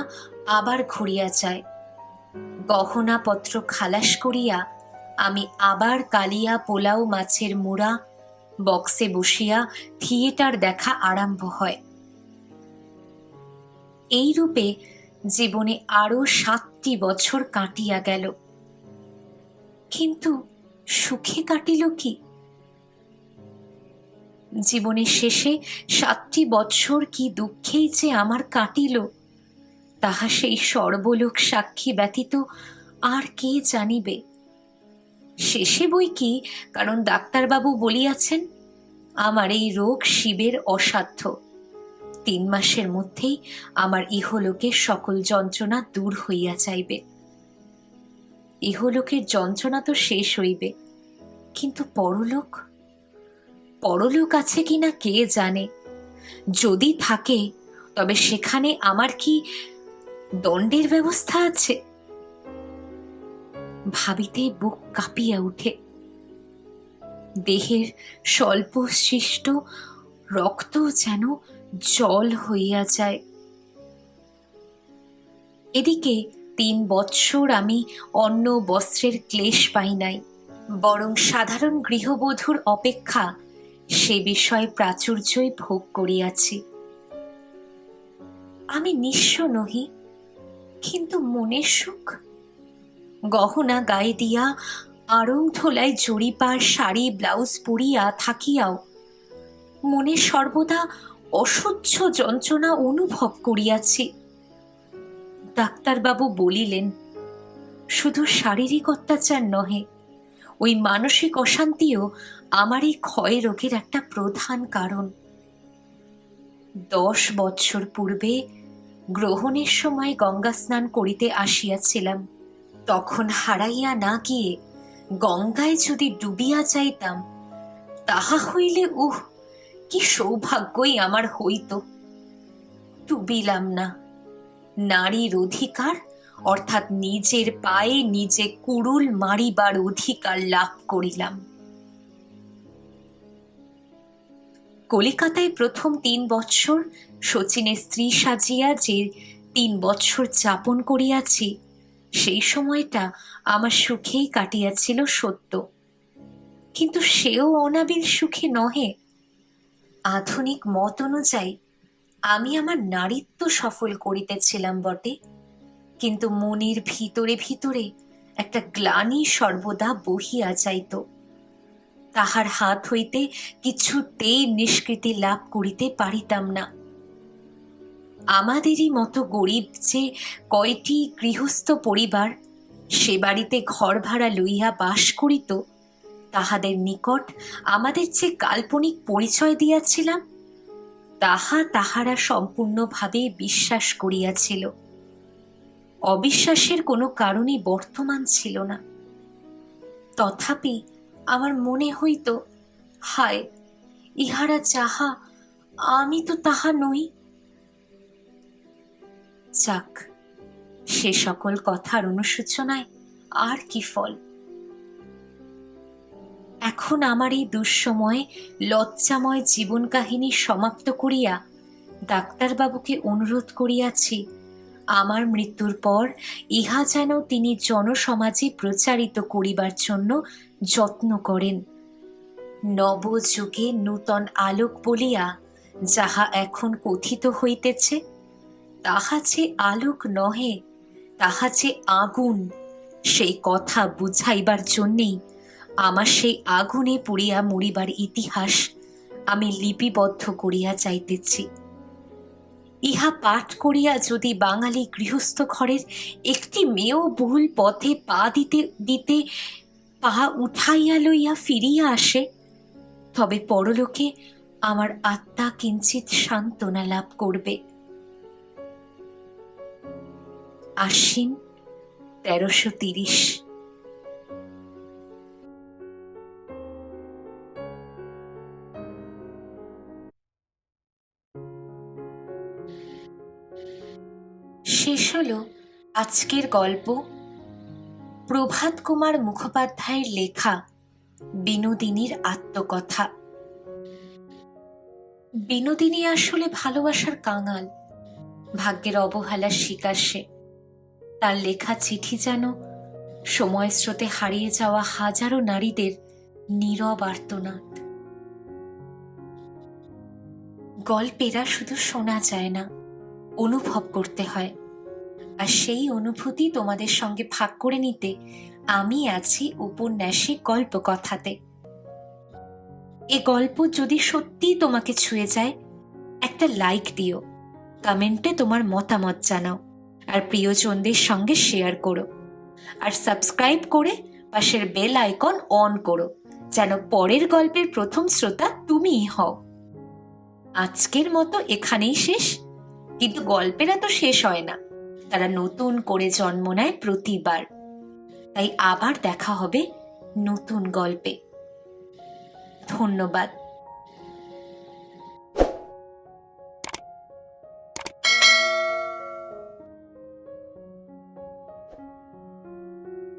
S1: আবার ঘুরিয়া যায়। গহনাপত্র খালাস করিয়া আমি আবার কালিয়া পোলাও মাছের মুড়া বক্সে বসিয়া থিয়েটার দেখা আরম্ভ হয়। এই রূপে জীবনে আরো 7টি বছর কাটিয়া গেল। কিন্তু সুখে কাটিল কি? জীবনের শেষে 7টি বৎসর কি দুঃখেই যে আমার কাটিল, তাহা সেই সর্বলোক সাক্ষী ব্যতীত আর কে জানিবে। শেষে বই কি, কারণ ডাক্তারবাবু বলিয়াছেন আমার এই রোগ শিবের অসাধ্য। 3 মাসের মধ্যেই আমার ইহলোকের সকল যন্ত্রণা দূর হইয়া যাইবে। ইহলোকের যন্ত্রণা তো শেষ হইবে, কিন্তু পরলোক, পরলোক আছে কিনা কে জানে। যদি থাকে তবে সেখানে আমার কি দণ্ডের ব্যবস্থা আছে? ভাবিতে বুক কাঁপিয়া উঠে। দেহের স্বল্প সৃষ্ট রক্ত যেন জল হইয়া যায়। এদিকে 3 বৎসর আমি অন্ন বস্ত্রের ক্লেশ পাই নাই, বরং সাধারণ গৃহবধূর অপেক্ষা সে বিষয়ে প্রাচুর্যই ভোগ করিয়াছি। আমি নিঃস্ব নহি, কিন্তু মনের সুখ। গহনা গায়ে দিয়া আড়ং থোলায় জরিপার শাড়ি ব্লাউজ পরিয়া থাকিয়াও মনে সর্বদা অসহ্য যন্ত্রণা অনুভব করিয়াছি। ডাক্তারবাবু বলিলেন, শুধু শারীরিক অত্যাচার নহে, ওই মানসিক অশান্তিও আমার এই ক্ষয় রোগের একটা প্রধান কারণ। 10 বৎসর পূর্বে গ্রহণের সময় গঙ্গা স্নান করিতে আসিয়াছিলাম। তখন হারাইয়া না গিয়ে গঙ্গায় যদি ডুবিয়া যাইতাম, তাহা হইলে কি সৌভাগ্যই আমার হইত। ডুবিলাম না। নারীর অধিকার অর্থাৎ নিজের পায়ে নিজে কুড়ুল মারিবার অধিকার লাভ করিলাম। কলিকাতায় প্রথম 3 বৎসর শচীনের স্ত্রী সাজিয়া যে 3 বৎসর যাপন করিয়াছি, সেই সময়টা আমার সুখেই কাটিয়াছিল সত্য, কিন্তু সেও অনাবিল সুখে নহে। আধুনিক মত অনুযায়ী আমি আমার নারীত্ব সফল করিতেছিলাম বটে, কিন্তু মনের ভিতরে ভিতরে একটা গ্লানি সর্বদা বহিয়া যাইত। তাহার হাত হইতে কিছুতেই নিষ্কৃতি লাভ করিতে পারিতাম না। আমাদেরই মতো গরিব যে কয়টি গৃহস্থ পরিবার সে বাড়িতে ঘর ভাড়া লইয়া বাস করিত, তাহাদের নিকট আমাদের যে কাল্পনিক পরিচয় দিয়াছিলাম, তাহারা সম্পূর্ণভাবে বিশ্বাস করিয়াছিল। অবিশ্বাসের কোনো কারণই বর্তমান ছিল না। তথাপি আমার মনে হইত, হায়, ইহারা যাহা আমি তো তাহা নই। যাক, সে সকল কথার অনুশোচনায় আর কি ফল। এখন আমার এই দুঃসময় লজ্জাময় জীবন কাহিনী সমাপ্ত করিয়া ডাক্তারবাবুকে অনুরোধ করিয়াছি আমার মৃত্যুর পর ইহা যেন তিনি জনসমাজে প্রচারিত করিবার জন্য যত্ন করেন। নবযুগে নূতন আলোক বলিয়া যাহা এখন কথিত হইতেছে, তাহা যে আলোক নহে, তাহা যে আগুন, সেই কথা বুঝাইবার জন্যেই আমার সেই আগুনে পুড়িয়া মরিবার ইতিহাস আমি লিপিবদ্ধ করিয়া যাইতেছি। ইহা পাঠ করিয়া যদি বাঙালি গৃহস্থ ঘরের একটি মেয়েও ভুল পথে পা দিতে দিতে পা উঠাইয়া লইয়া ফিরিয়া আসে, তবে পরলোকে আমার আত্মা কিঞ্চিত সান্ত্বনা লাভ করবে। আশ্বিন ১৩৩০। শেষ হলো আজকের গল্প প্রভাত কুমার মুখোপাধ্যায়ের লেখা বিনোদিনীর আত্মকথা। বিনোদিনী আসলে ভালোবাসার কাঙাল, ভাগ্যের অবহেলার শিকার সে। তার লেখা চিঠি যেন সময় স্রোতে হারিয়ে যাওয়া হাজারো নারীদের নীরব আর্তনাদ। গল্পেরা শুধু শোনা যায় না, অনুভব করতে হয়। আর সেই অনুভূতি তোমাদের সঙ্গে ভাগ করে নিতে আমি আছি উপন্যাসে গল্প কথাতে। এ গল্প যদি সত্যিই তোমাকে ছুঁয়ে যায়, একটা লাইক দিও, কমেন্টে তোমার মতামত জানাও, আর প্রিয়জনদের সঙ্গে শেয়ার করো। আর সাবস্ক্রাইব করে পাশের বেল আইকন অন করো, যেন পরের গল্পের প্রথম শ্রোতা তুমিই হও। আজকের মতো এখানেই শেষ, কিন্তু গল্পেরা তো শেষ হয় না, তারা নতুন করে জন্ম নেয় প্রতিবার। তাই আবার দেখা হবে নতুন গল্পে। ধন্যবাদ।